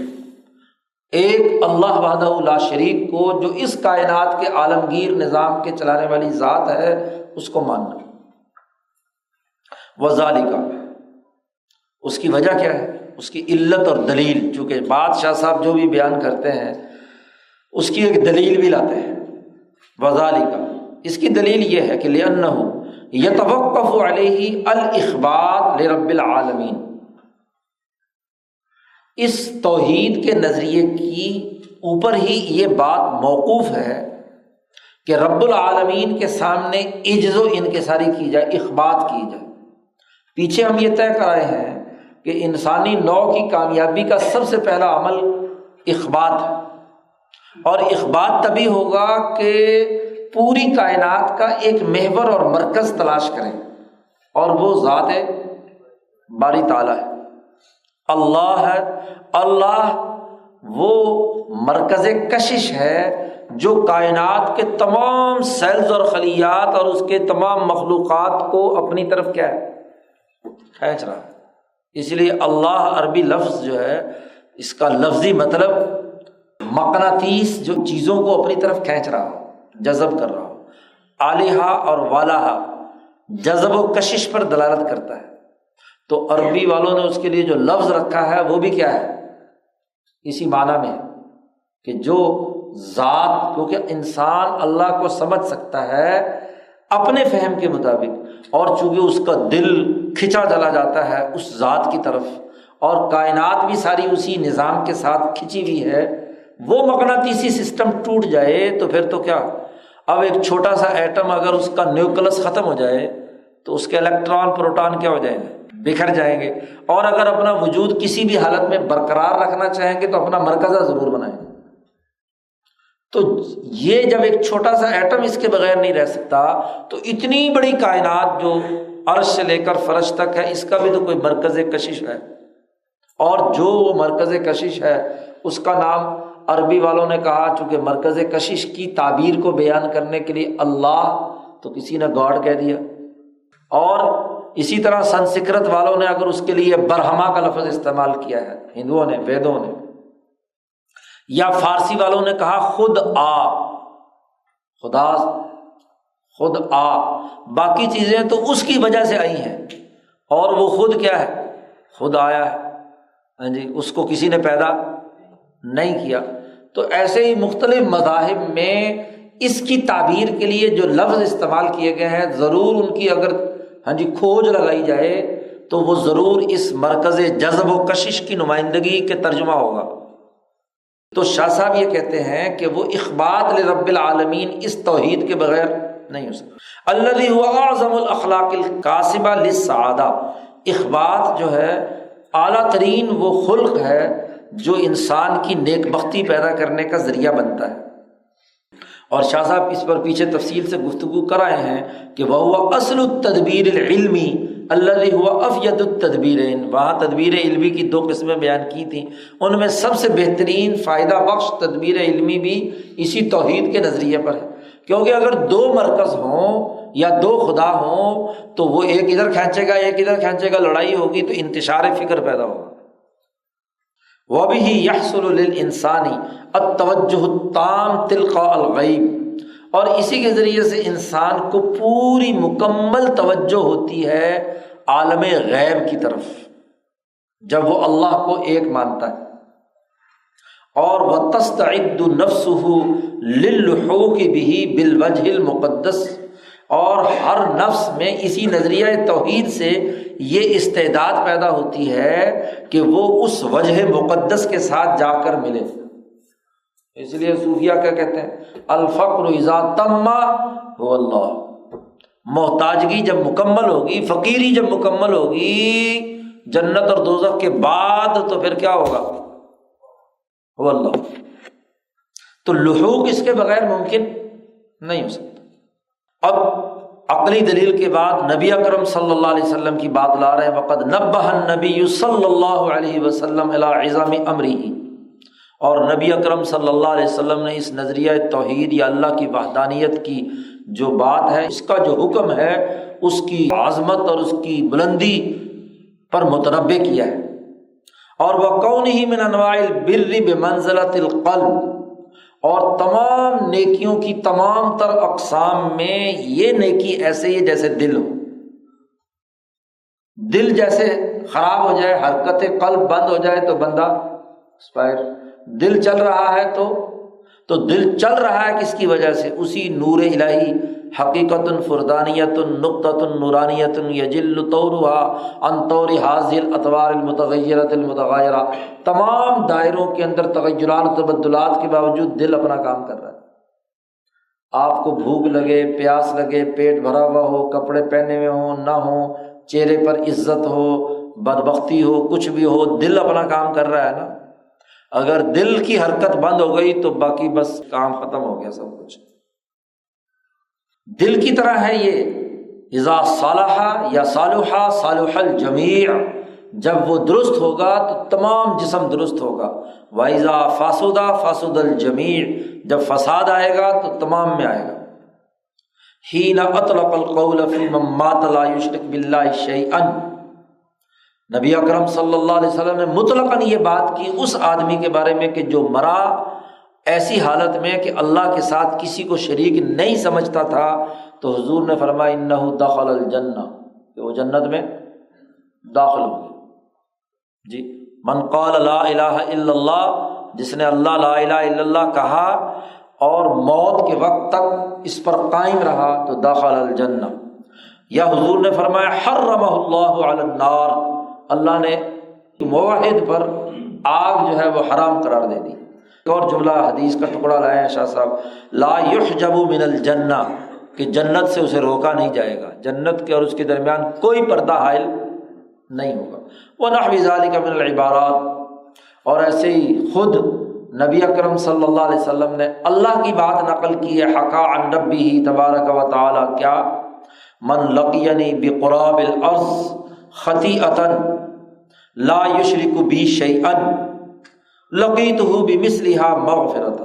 ایک اللہ وحدہ لا شریک کو جو اس کائنات کے عالمگیر نظام کے چلانے والی ذات ہے اس کو ماننا۔ وذالک، اس کی وجہ کیا ہے، اس کی علت اور دلیل، چونکہ بادشاہ صاحب جو بھی بیان کرتے ہیں اس کی ایک دلیل بھی لاتے ہیں۔ وذالک، اس کی دلیل یہ ہے کہ لأنہ یتوقف علیہ الاخبات لرب العالمین، اس توحید کے نظریے کی اوپر ہی یہ بات موقوف ہے کہ رب العالمین کے سامنے عجز و انکساری کی جائے، اخبات کی جائے۔ پیچھے ہم یہ طے کرائے ہیں کہ انسانی نوع کی کامیابی کا سب سے پہلا عمل اخبات ہے، اور اخبات تبھی ہوگا کہ پوری کائنات کا ایک محور اور مرکز تلاش کریں، اور وہ ذات باری تعالیٰ ہے، اللہ ہے۔ اللہ وہ مرکز کشش ہے جو کائنات کے تمام سیلز اور خلیات اور اس کے تمام مخلوقات کو اپنی طرف کیا ہے، کھینچ رہا ہے۔ اس لیے اللہ عربی لفظ جو ہے اس کا لفظی مطلب مقناطیس، جو چیزوں کو اپنی طرف کھینچ رہا ہو، جذب کر رہا ہو۔ آلیہا اور والاہا جذب و کشش پر دلالت کرتا ہے، تو عربی والوں نے اس کے لیے جو لفظ رکھا ہے وہ بھی کیا ہے، اسی معنی میں کہ جو ذات، کیونکہ انسان اللہ کو سمجھ سکتا ہے اپنے فہم کے مطابق، اور چونکہ اس کا دل کھنچا چلا جاتا ہے اس ذات کی طرف، اور کائنات بھی ساری اسی نظام کے ساتھ کھنچی ہوئی ہے، وہ مقناطیسی سسٹم ٹوٹ جائے تو پھر تو کیا، اب ایک چھوٹا سا ایٹم اگر اس کا نیوکلس ختم ہو جائے تو اس کے الیکٹران پروٹون کیا ہو جائیں گے، بکھر جائیں گے، اور اگر اپنا وجود کسی بھی حالت میں برقرار رکھنا چاہیں گے تو اپنا مرکزہ ضرور بنائیں گے۔ تو یہ جب ایک چھوٹا سا ایٹم اس کے بغیر نہیں رہ سکتا، تو اتنی بڑی کائنات جو عرش سے لے کر فرش تک ہے، اس کا بھی تو کوئی مرکز کشش ہے، اور جو وہ مرکز کشش ہے اس کا نام عربی والوں نے کہا، چونکہ مرکز کشش کی تعبیر کو بیان کرنے کے لیے اللہ، تو کسی نے گاڈ کہہ دیا، اور اسی طرح سنسکرت والوں نے اگر اس کے لیے برہما کا لفظ استعمال کیا ہے، ہندوؤں نے، ویدوں نے، یا فارسی والوں نے کہا خود آ، خدا خود آ، باقی چیزیں تو اس کی وجہ سے آئی ہیں، اور وہ خود کیا ہے، خود آیا ہے، ہاں جی، اس کو کسی نے پیدا نہیں کیا۔ تو ایسے ہی مختلف مذاہب میں اس کی تعبیر کے لیے جو لفظ استعمال کیے گئے ہیں، ضرور ان کی اگر ہاں جی کھوج لگائی جائے تو وہ ضرور اس مرکز جذب و کشش کی نمائندگی کے ترجمہ ہوگا۔ تو شاہ صاحب یہ کہتے ہیں کہ وہ اخبات لرب العالمین اس توحید کے بغیر نہیں ہو سکتا۔ الذی هو اعظم الاخلاق القاسبہ للسعادہ، اخبات جو ہے اعلیٰ ترین وہ خلق ہے جو انسان کی نیک بختی پیدا کرنے کا ذریعہ بنتا ہے۔ اور شاہ صاحب اس پر پیچھے تفصیل سے گفتگو کر رہے ہیں کہ وَهُوَ أَصْلُ التَّدْبِيرِ الْعِلْمِ الَّذِي هُوَ أَفْيَدُ التَّدْبِيرَيْنِ، وہاں تدبیر علمی کی 2 قسمیں بیان کی تھیں، ان میں سب سے بہترین فائدہ بخش تدبیر علمی بھی اسی توحید کے نظریے پر ہے، کیونکہ اگر 2 مرکز ہوں یا 2 خدا ہوں تو وہ ایک ادھر کھینچے گا ایک ادھر کھینچے گا، لڑائی ہوگی تو انتشار فکر پیدا ہوگا۔ وَبِهِ يَحْصُلُ لِلْإِنسَانِ التَّوَجُّهُ التَّامُ تِلْقَاءَ الْغَيْبِ، اور اسی کے ذریعے سے انسان کو پوری مکمل توجہ ہوتی ہے عالم غیب کی طرف، جب وہ اللہ کو ایک مانتا ہے۔ اور وَتَسْتَعِدُّ نَفْسُهُ لِلُّحُوقِ بِهِ بِالْوَجْهِ الْمُقَدَّسِ، اور ہر نفس میں اسی نظریہ توحید سے یہ استعداد پیدا ہوتی ہے کہ وہ اس وجہ مقدس کے ساتھ جا کر ملے۔ اس لیے صوفیہ کیا کہتے ہیں؟ الفقر اذا تم هو اللہ، محتاجگی جب مکمل ہوگی، فقیری جب مکمل ہوگی جنت اور دوزخ کے بعد، تو پھر کیا ہوگا؟ هو اللہ۔ تو لحوق اس کے بغیر ممکن نہیں ہو سکتا۔ اب عقلی دلیل کے بعد نبی اکرم صلی اللہ علیہ وسلم کی بات لا رہے ہیں۔ وقد نبہ النبی صلی اللہ علیہ وسلم الی عظم امرہ، اور نبی اکرم صلی اللہ علیہ وسلم نے اس نظریہ توحید یا اللہ کی وحدانیت کی جو بات ہے، اس کا جو حکم ہے، اس کی عظمت اور اس کی بلندی پر متنبہ کیا ہے۔ اور وَقَوْنِهِ مِنْ أَنْوَاعِ الْبِرِّ بِمَنْزِلَةِ الْقَلْبِ، اور تمام نیکیوں کی تمام تر اقسام میں یہ نیکی ایسے ہی جیسے دل ہو۔ دل جیسے خراب ہو جائے، حرکت قلب بند ہو جائے تو بندہ اسپائر۔ دل چل رہا ہے تو دل چل رہا ہے کس کی وجہ سے؟ اسی نور الہی، حقیقت فردانیت نقطۃ نورانیت یجل طورها عن طور هذه الاطوار المتغیرۃ المتغیرہ۔ تمام دائروں کے اندر تغیرات و تبدلات کے باوجود دل اپنا کام کر رہا ہے۔ آپ کو بھوک لگے، پیاس لگے، پیٹ بھرا ہوا ہو، کپڑے پہنے ہوئے ہوں نہ ہو، چہرے پر عزت ہو، بدبختی ہو، کچھ بھی ہو، دل اپنا کام کر رہا ہے نا۔ اگر دل کی حرکت بند ہو گئی تو باقی بس کام ختم ہو گیا سب کچھ۔ دل کی طرح ہے یہ، اذا صالح یا صالحا صالح الجمیع، جب وہ درست ہوگا تو تمام جسم درست ہوگا۔ وَإِذَا فَسَدَ فَسَدَ الْجَمِيعُ، جب فساد آئے گا تو تمام میں آئے گا۔ حِينَ أَطْلَقَ الْقَوْلَ فِي مَن مَّاتَ لَا يُشْرِكُ بِاللَّهِ شَيْئًا، نبی اکرم صلی اللہ علیہ وسلم نے مطلقاً یہ بات کی اس آدمی کے بارے میں کہ جو مرا ایسی حالت میں کہ اللہ کے ساتھ کسی کو شریک نہیں سمجھتا تھا، تو حضور نے فرمایا انہ دخل الجنہ، کہ وہ جنت میں داخل ہو گیا۔ جی، من قال لا الہ الا اللہ، جس نے اللہ لا الہ الا اللہ کہا اور موت کے وقت تک اس پر قائم رہا تو دخل الجنہ۔ یا حضور نے فرمایا حرمہ اللہ علی النار، اللہ نے موحد پر آگ جو ہے وہ حرام قرار دے دی۔ ایک اور جملہ حدیث کا ٹکڑا لائے ہیں شاہ صاحب، لا یحجب من الجنہ، کہ جنت سے اسے روکا نہیں جائے گا، جنت کے اور اس کے درمیان کوئی پردہ حائل نہیں ہوگا۔ ونحو ذلک من العبارات، اور ایسے ہی خود نبی اکرم صلی اللہ علیہ وسلم نے اللہ کی بات نقل کی ہے، حکا عن ربہ تبارک و تعالی، کیا؟ من لقینی بقراب الارض خطیئۃ لا یشرک بی شیئا لقیتہ بمثلہا مغفرۃ۔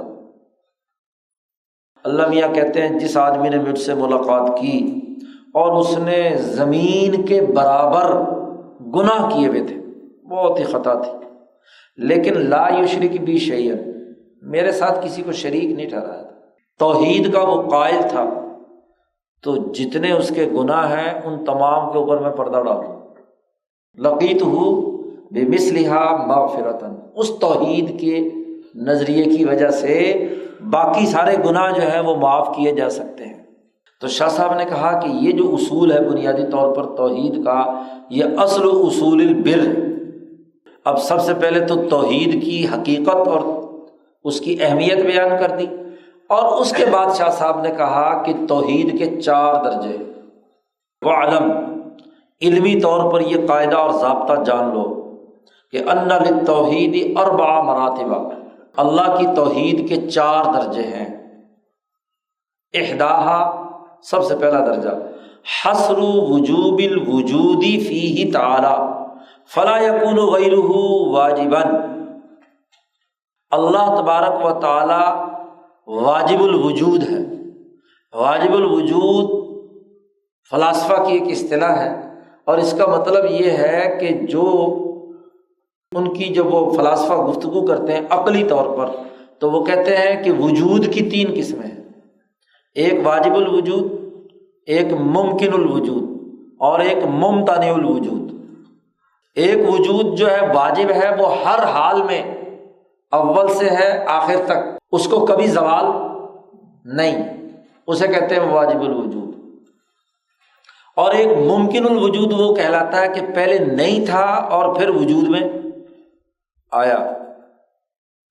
اللہ میاں کہتے ہیں جس آدمی نے مجھ سے ملاقات کی اور اس نے زمین کے برابر گناہ کیے ہوئے تھے، بہت ہی خطا تھی، لیکن لا یشرک بی شیئا، میرے ساتھ کسی کو شریک نہیں ٹھہرایا تھا، توحید کا وہ قائل تھا، تو جتنے اس کے گناہ ہیں ان تمام کے اوپر میں پردہ ڈالوں، لقیتہ بمثلہا مغفرۃ، اس توحید کے نظریے کی وجہ سے باقی سارے گناہ جو ہیں وہ معاف کیے جا سکتے ہیں۔ تو شاہ صاحب نے کہا کہ یہ جو اصول ہے بنیادی طور پر توحید کا، یہ اصل اصول البر۔ اب سب سے پہلے تو توحید کی حقیقت اور اس کی اہمیت بیان کر دی، اور اس کے بعد شاہ صاحب نے کہا کہ توحید کے 4 درجے۔ وعلم، علمی طور پر یہ قاعدہ اور ضابطہ جان لو کہ ان للتوحید 4 مراتب، اللہ کی توحید کے 4 درجے ہیں۔ احداہا، سب سے پہلا درجہ، حصر وجوب الوجود فیہ تعالی فلا یکون غیرہ واجبا، اللہ تبارک و تعالی واجب الوجود ہے۔ واجب الوجود فلاسفہ کی ایک اصطلاح ہے، اور اس کا مطلب یہ ہے کہ جو ان کی جب وہ فلاسفہ گفتگو کرتے ہیں عقلی طور پر، تو وہ کہتے ہیں کہ وجود کی 3 قسمیں ہیں، ایک واجب الوجود، ایک ممکن الوجود، اور ایک ممتنع الوجود۔ ایک وجود جو ہے واجب ہے، وہ ہر حال میں اول سے ہے آخر تک، اس کو کبھی زوال نہیں، اسے کہتے ہیں واجب الوجود۔ اور ایک ممکن الوجود وہ کہلاتا ہے کہ پہلے نہیں تھا اور پھر وجود میں آیا،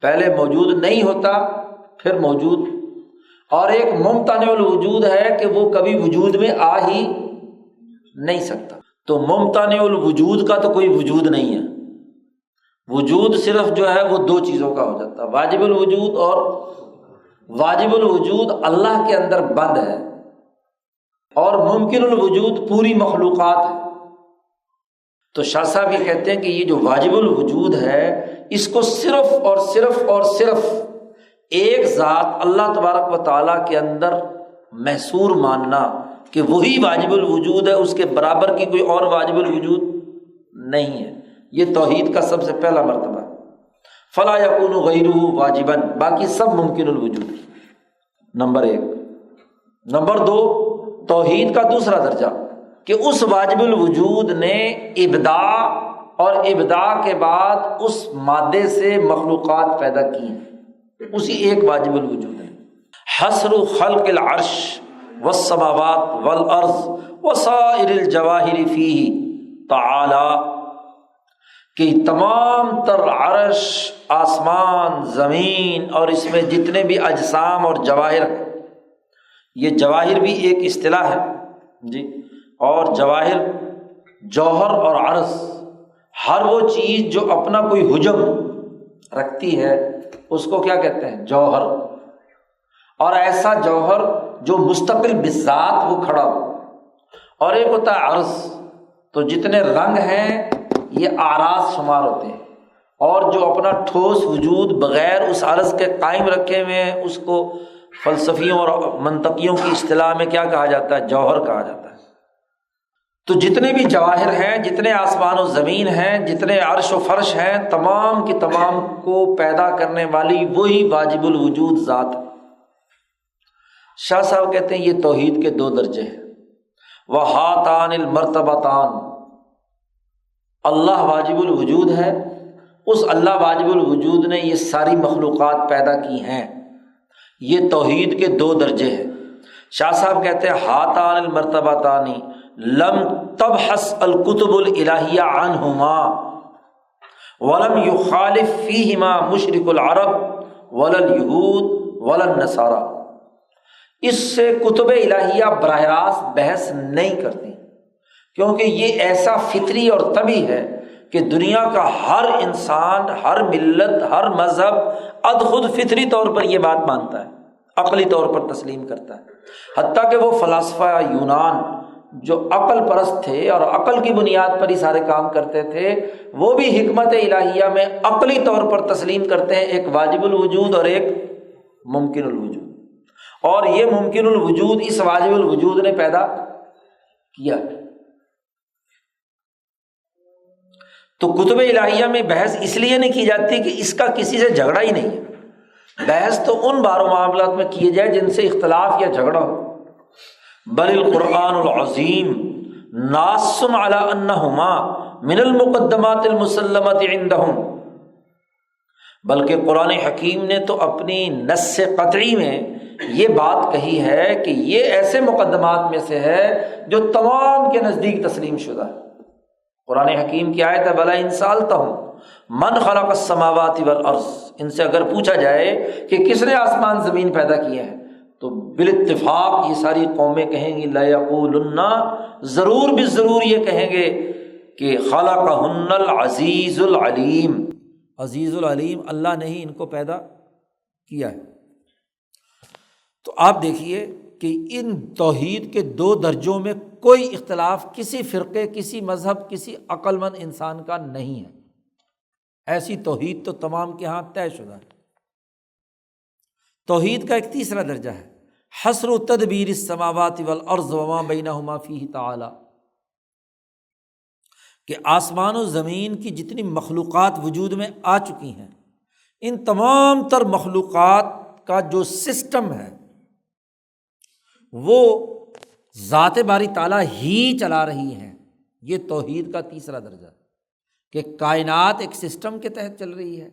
پہلے موجود نہیں ہوتا پھر موجود۔ اور ایک ممتنع الوجود ہے کہ وہ کبھی وجود میں آ ہی نہیں سکتا۔ تو ممتنع الوجود کا تو کوئی وجود نہیں ہے، وجود صرف جو ہے وہ دو چیزوں کا ہو جاتا ہے، واجب الوجود اور واجب الوجود اللہ کے اندر بند ہے، اور ممکن الوجود پوری مخلوقات ہے۔ تو شاہ صاحب یہ کہتے ہیں کہ یہ جو واجب الوجود ہے، اس کو صرف اور صرف اور صرف ایک ذات اللہ تبارک و تعالیٰ کے اندر محصور ماننا کہ وہی واجب الوجود ہے، اس کے برابر کی کوئی اور واجب الوجود نہیں ہے، یہ توحید کا سب سے پہلا مرتبہ ہے۔ فلا یکون غیرہ واجبا، باقی سب ممکن الوجود، نمبر ایک۔ نمبر دو، توحید کا دوسرا درجہ کہ اس واجب الوجود نے ابداع اور ابداع کے بعد اس مادے سے مخلوقات پیدا کی ہیں، اسی ایک واجب الوجود ہے۔ حصر خلق العرش والسماوات والارض وسائر الجواہر فیہ تعالی، کہ تمام تر عرش، آسمان، زمین اور اس میں جتنے بھی اجسام اور جواہر، یہ جواہر بھی ایک اصطلاح ہے جی، اور جواہر جوہر اور عرض، ہر وہ چیز جو اپنا کوئی حجم رکھتی ہے اس کو کیا کہتے ہیں؟ جوہر۔ اور ایسا جوہر جو مستقل بذات وہ کھڑا ہو، اور ایک ہوتا ہے عرض، تو جتنے رنگ ہیں یہ اعراض شمار ہوتے ہیں، اور جو اپنا ٹھوس وجود بغیر اس عرض کے قائم رکھے ہوئے ہیں، اس کو فلسفیوں اور منطقیوں کی اصطلاح میں کیا کہا جاتا ہے؟ جوہر کہا جاتا ہے۔ تو جتنے بھی جواہر ہیں، جتنے آسمان و زمین ہیں، جتنے عرش و فرش ہیں، تمام کی تمام کو پیدا کرنے والی وہی واجب الوجود ذات ہے۔ شاہ صاحب کہتے ہیں یہ توحید کے دو درجے ہیں۔ وہاتان المرتبتان، اللہ واجب الوجود ہے، اس اللہ واجب الوجود نے یہ ساری مخلوقات پیدا کی ہیں، یہ توحید کے دو درجے ہیں۔ شاہ صاحب کہتے ہیں ہاتان المرتبتان لم تبحث الکتب الالہیہ عنہما ولم یخالف فیہما مشرک العرب ولا الیہود ولا النصارى، اس سے کتب الہیہ براہ راست بحث نہیں کرتی، کیونکہ یہ ایسا فطری اور طبعی ہے کہ دنیا کا ہر انسان، ہر ملت، ہر مذہب اد خود فطری طور پر یہ بات مانتا ہے، عقلی طور پر تسلیم کرتا ہے۔ حتیٰ کہ وہ فلاسفہ یونان جو عقل پرست تھے اور عقل کی بنیاد پر ہی سارے کام کرتے تھے، وہ بھی حکمت الہیہ میں عقلی طور پر تسلیم کرتے ہیں ایک واجب الوجود اور ایک ممکن الوجود، اور یہ ممکن الوجود اس واجب الوجود نے پیدا کیا۔ تو کتب الہیہ میں بحث اس لیے نہیں کی جاتی کہ اس کا کسی سے جھگڑا ہی نہیں ہے، بحث تو ان بار و معاملات میں کیے جائے جن سے اختلاف یا جھگڑا ہو۔ بل القرآن العظیم ناص علی انہما من المقدمات المسلمۃ عندہم، بلکہ قرآن حکیم نے تو اپنی نص قطعی میں یہ بات کہی ہے کہ یہ ایسے مقدمات میں سے ہے جو تمام کے نزدیک تسلیم شدہ ہے۔ قرآن حکیم کی آیت ہے بلا ان سألتہم من خلق السماوات والارض، ان سے اگر پوچھا جائے کہ کس نے آسمان زمین پیدا کیے ہیں، تو بالاتفاق یہ ساری قومیں کہیں گی لَيَقُولُنَّ، ضرور بالضرور یہ کہیں گے کہ خَلَقَهُنَّ الْعَزِيزُ الْعَلِيمُ، عزیز العلیم اللہ نے ہی ان کو پیدا کیا ہے۔ تو آپ دیکھیے کہ ان توحید کے دو درجوں میں کوئی اختلاف کسی فرقے، کسی مذہب، کسی عقل مند انسان کا نہیں ہے، ایسی توحید تو تمام کے ہاں طے شدہ ہے۔ توحید کا ایک تیسرا درجہ ہے حصر تدبیر السماوات والارض وما بینہما فیہ تعالی، کہ آسمان و زمین کی جتنی مخلوقات وجود میں آ چکی ہیں، ان تمام تر مخلوقات کا جو سسٹم ہے وہ ذات باری تعالیٰ ہی چلا رہی ہیں۔ یہ توحید کا تیسرا درجہ ہے کہ کائنات ایک سسٹم کے تحت چل رہی ہے،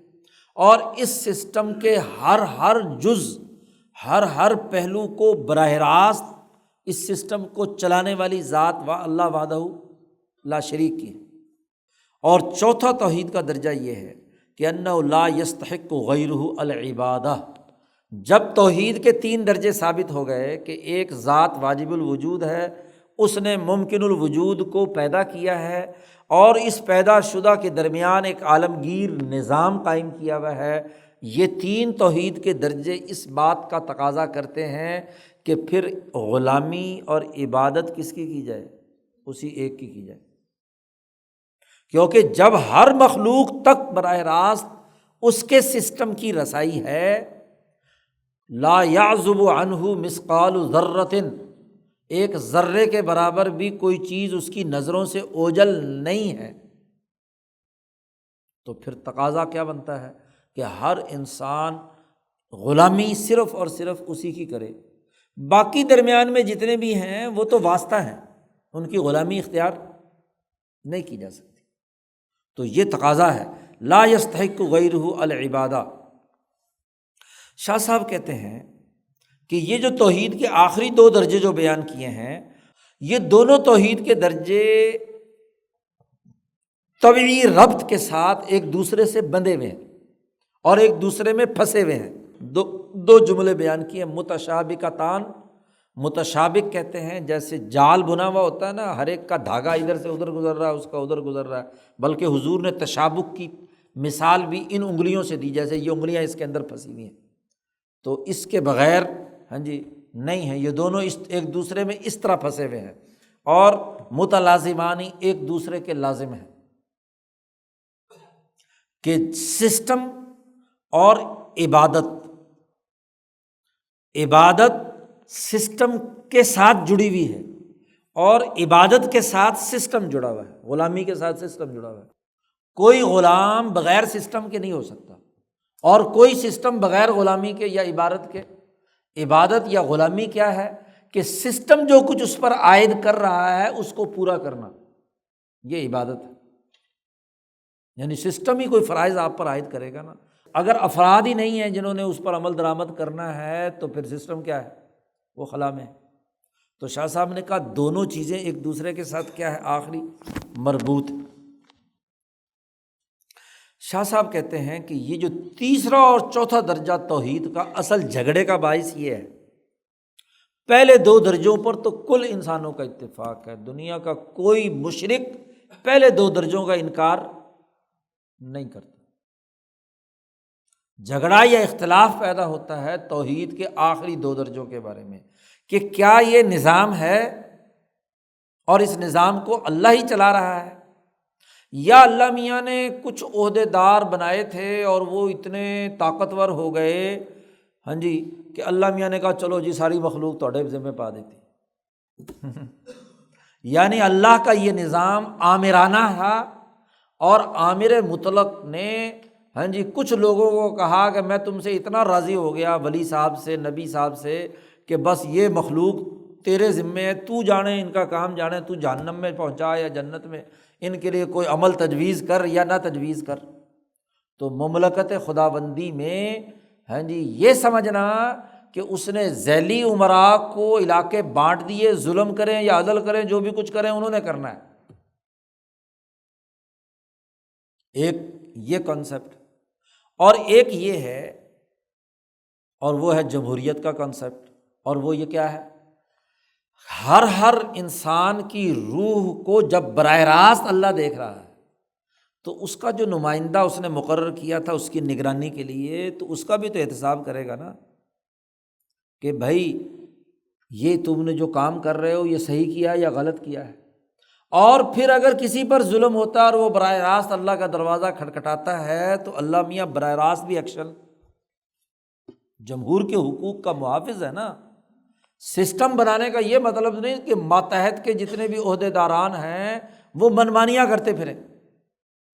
اور اس سسٹم کے ہر جز، ہر پہلو کو براہ راست اس سسٹم کو چلانے والی ذات اللہ وحدہ لا شریک کی ہے۔ اور چوتھا توحید کا درجہ یہ ہے کہ انہ لا یستحق غیرہ العبادہ۔ جب توحید کے 3 درجے ثابت ہو گئے کہ ایک ذات واجب الوجود ہے، اس نے ممکن الوجود کو پیدا کیا ہے اور اس پیدا شدہ کے درمیان ایک عالمگیر نظام قائم کیا ہوا ہے، یہ 3 توحید کے درجے اس بات کا تقاضا کرتے ہیں کہ پھر غلامی اور عبادت کس کی جائے؟ اسی ایک کی جائے، کیونکہ جب ہر مخلوق تک براہ راست اس کے سسٹم کی رسائی ہے، لا یعزب عنہ مثقال ذرۃ، ایک ذرے کے برابر بھی کوئی چیز اس کی نظروں سے اوجھل نہیں ہے، تو پھر تقاضا کیا بنتا ہے کہ ہر انسان غلامی صرف اور صرف اسی کی کرے، باقی درمیان میں جتنے بھی ہیں وہ تو واسطہ ہیں، ان کی غلامی اختیار نہیں کی جا سکتی۔ تو یہ تقاضا ہے لا یستحق غیرہ العبادہ۔ شاہ صاحب کہتے ہیں کہ یہ جو توحید کے آخری 2 درجے جو بیان کیے ہیں، یہ دونوں توحید کے درجے طبعی ربط کے ساتھ ایک دوسرے سے بندھے ہوئے ہیں اور ایک دوسرے میں پھنسے ہوئے ہیں۔ دو جملے بیان کیے، متشابکتان، متشابک کہتے ہیں جیسے جال بنا ہوا ہوتا ہے نا، ہر ایک کا دھاگا ادھر سے ادھر گزر رہا ہے، اس کا ادھر گزر رہا ہے، بلکہ حضور نے تشابک کی مثال بھی ان انگلیوں سے دی، جیسے یہ انگلیاں اس کے اندر پھنسی ہوئی ہیں، تو اس کے بغیر نہیں ہیں، یہ دونوں ایک دوسرے میں اس طرح پھنسے ہوئے ہیں، اور متلازمانی ایک دوسرے کے لازم ہیں، کہ سسٹم اور عبادت سسٹم کے ساتھ جڑی ہوئی ہے، اور عبادت کے ساتھ سسٹم جڑا ہوا ہے، غلامی کے ساتھ سسٹم جڑا ہوا ہے۔ کوئی غلام بغیر سسٹم کے نہیں ہو سکتا، اور کوئی سسٹم بغیر غلامی کے یا عبادت کے۔ عبادت یا غلامی کیا ہے کہ سسٹم جو کچھ اس پر عائد کر رہا ہے اس کو پورا کرنا، یہ عبادت ہے۔ یعنی سسٹم ہی کوئی فرائض آپ پر عائد کرے گا نا، اگر افراد ہی نہیں ہیں جنہوں نے اس پر عمل درآمد کرنا ہے تو پھر سسٹم کیا ہے؟ وہ خلا میں ہے۔ تو شاہ صاحب نے کہا دونوں چیزیں ایک دوسرے کے ساتھ کیا ہے؟ آخری مربوط۔ شاہ صاحب کہتے ہیں کہ یہ جو تیسرا اور چوتھا درجہ توحید کا اصل جھگڑے کا باعث یہ ہے، پہلے 2 درجوں پر تو کل انسانوں کا اتفاق ہے، دنیا کا کوئی مشرک پہلے 2 درجوں کا انکار نہیں کرتا۔ جھگڑا یا اختلاف پیدا ہوتا ہے توحید کے آخری 2 درجوں کے بارے میں، کہ کیا یہ نظام ہے اور اس نظام کو اللہ ہی چلا رہا ہے، یا اللہ میاں نے کچھ عہدے دار بنائے تھے اور وہ اتنے طاقتور ہو گئے کہ اللہ میاں نے کہا چلو جی ساری مخلوق تہاڈے ذمہ پا دیتی۔ یعنی اللہ کا یہ نظام آمرانہ ہے، اور آمر مطلق نے کچھ لوگوں کو کہا کہ میں تم سے اتنا راضی ہو گیا، ولی صاحب سے، نبی صاحب سے، کہ بس یہ مخلوق تیرے ذمے ہے، تو جانے ان کا کام، جانے تو جہنم میں پہنچا یا جنت میں، ان کے لیے کوئی عمل تجویز کر یا نہ تجویز کر۔ تو مملکت خداوندی میں یہ سمجھنا کہ اس نے ذیلی امراء کو علاقے بانٹ دیے، ظلم کریں یا عدل کریں، جو بھی کچھ کریں انہوں نے کرنا ہے، ایک یہ کنسپٹ، اور ایک یہ ہے، اور وہ ہے جمہوریت کا کنسپٹ، اور وہ یہ کیا ہے؟ ہر انسان کی روح کو جب براہ راست اللہ دیکھ رہا ہے تو اس کا جو نمائندہ اس نے مقرر کیا تھا اس کی نگرانی کے لیے، تو اس کا بھی تو احتساب کرے گا نا، کہ بھائی یہ تم نے جو کام کر رہے ہو یہ صحیح کیا ہے یا غلط کیا ہے۔ اور پھر اگر کسی پر ظلم ہوتا ہے اور وہ براہ راست اللہ کا دروازہ کھٹکھٹاتا ہے تو اللہ میاں براہ راست بھی ایکشن، جمہور کے حقوق کا محافظ ہے نا۔ سسٹم بنانے کا یہ مطلب نہیں کہ ماتحت کے جتنے بھی عہدے داران ہیں وہ منمانیاں کرتے پھریں،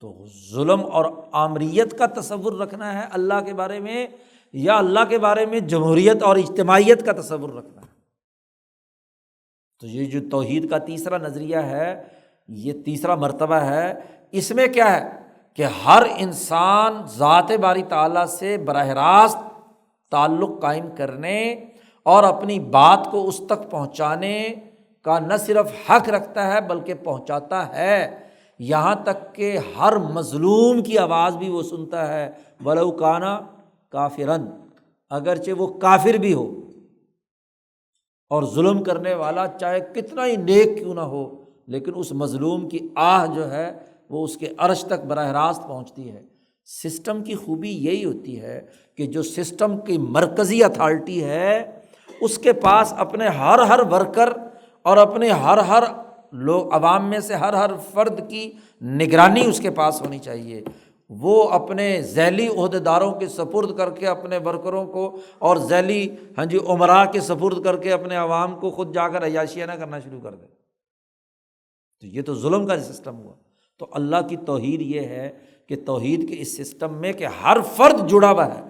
تو ظلم اور آمریت کا تصور رکھنا ہے اللہ کے بارے میں، یا اللہ کے بارے میں جمہوریت اور اجتماعیت کا تصور رکھنا ہے۔ تو یہ جو توحید کا تیسرا نظریہ ہے، یہ تیسرا مرتبہ ہے، اس میں کیا ہے کہ ہر انسان ذات باری تعالیٰ سے براہ راست تعلق قائم کرنے اور اپنی بات کو اس تک پہنچانے کا نہ صرف حق رکھتا ہے بلکہ پہنچاتا ہے، یہاں تک کہ ہر مظلوم کی آواز بھی وہ سنتا ہے، وَلَوْ كَانَ کافرن، اگرچہ وہ کافر بھی ہو، اور ظلم کرنے والا چاہے کتنا ہی نیک کیوں نہ ہو، لیکن اس مظلوم کی آہ جو ہے وہ اس کے عرش تک براہ راست پہنچتی ہے۔ سسٹم کی خوبی یہی ہوتی ہے کہ جو سسٹم کی مرکزی اتھارٹی ہے اس کے پاس اپنے ہر ورکر اور اپنے ہر لوگ عوام میں سے ہر فرد کی نگرانی اس کے پاس ہونی چاہیے۔ وہ اپنے ذیلی عہدیداروں کے سپرد کر کے اپنے ورکروں کو اور ذیلی امراء کے سپرد کر کے اپنے عوام کو خود جا کر عیاشیاں نہ کرنا شروع کر دے، تو یہ تو ظلم کا سسٹم ہوا۔ تو اللہ کی توحید یہ ہے کہ توحید کے اس سسٹم میں کہ ہر فرد جڑا ہوا ہے،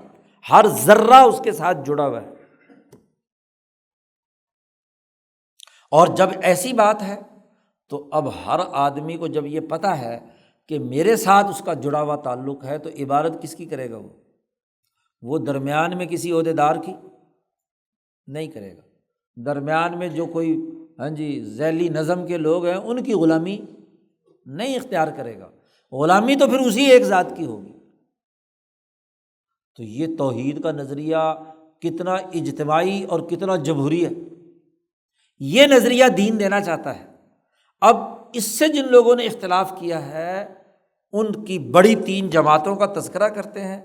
ہر ذرہ اس کے ساتھ جڑا ہوا ہے، اور جب ایسی بات ہے تو اب ہر آدمی کو جب یہ پتہ ہے کہ میرے ساتھ اس کا جڑا ہوا تعلق ہے، تو عبادت کس کی کرے گا؟ وہ درمیان میں کسی عہدیدار کی نہیں کرے گا، درمیان میں جو کوئی ذیلی نظم کے لوگ ہیں ان کی غلامی نہیں اختیار کرے گا، غلامی تو پھر اسی ایک ذات کی ہوگی۔ تو یہ توحید کا نظریہ کتنا اجتماعی اور کتنا جمہوری ہے، یہ نظریہ دین دینا چاہتا ہے۔ اب اس سے جن لوگوں نے اختلاف کیا ہے ان کی بڑی 3 جماعتوں کا تذکرہ کرتے ہیں،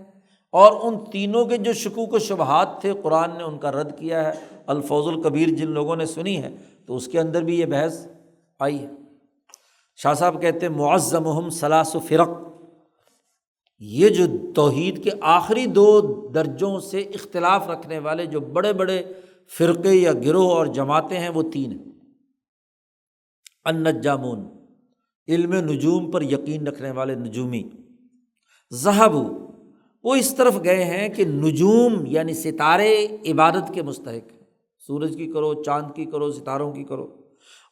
اور ان تینوں کے جو شکوک و شبہات تھے قرآن نے ان کا رد کیا ہے۔ الفوز الکبیر جن لوگوں نے سنی ہے تو اس کے اندر بھی یہ بحث آئی ہے۔ شاہ صاحب کہتے ہیں معظمہم 3 فرق، یہ جو توحید کے آخری 2 درجوں سے اختلاف رکھنے والے جو بڑے بڑے فرقے یا گروہ اور جماعتیں ہیں وہ 3 ہیں۔ النجامون، علم نجوم پر یقین رکھنے والے نجومی، ذہبوا، وہ اس طرف گئے ہیں کہ نجوم یعنی ستارے عبادت کے مستحق ہیں، سورج کی کرو، چاند کی کرو، ستاروں کی کرو،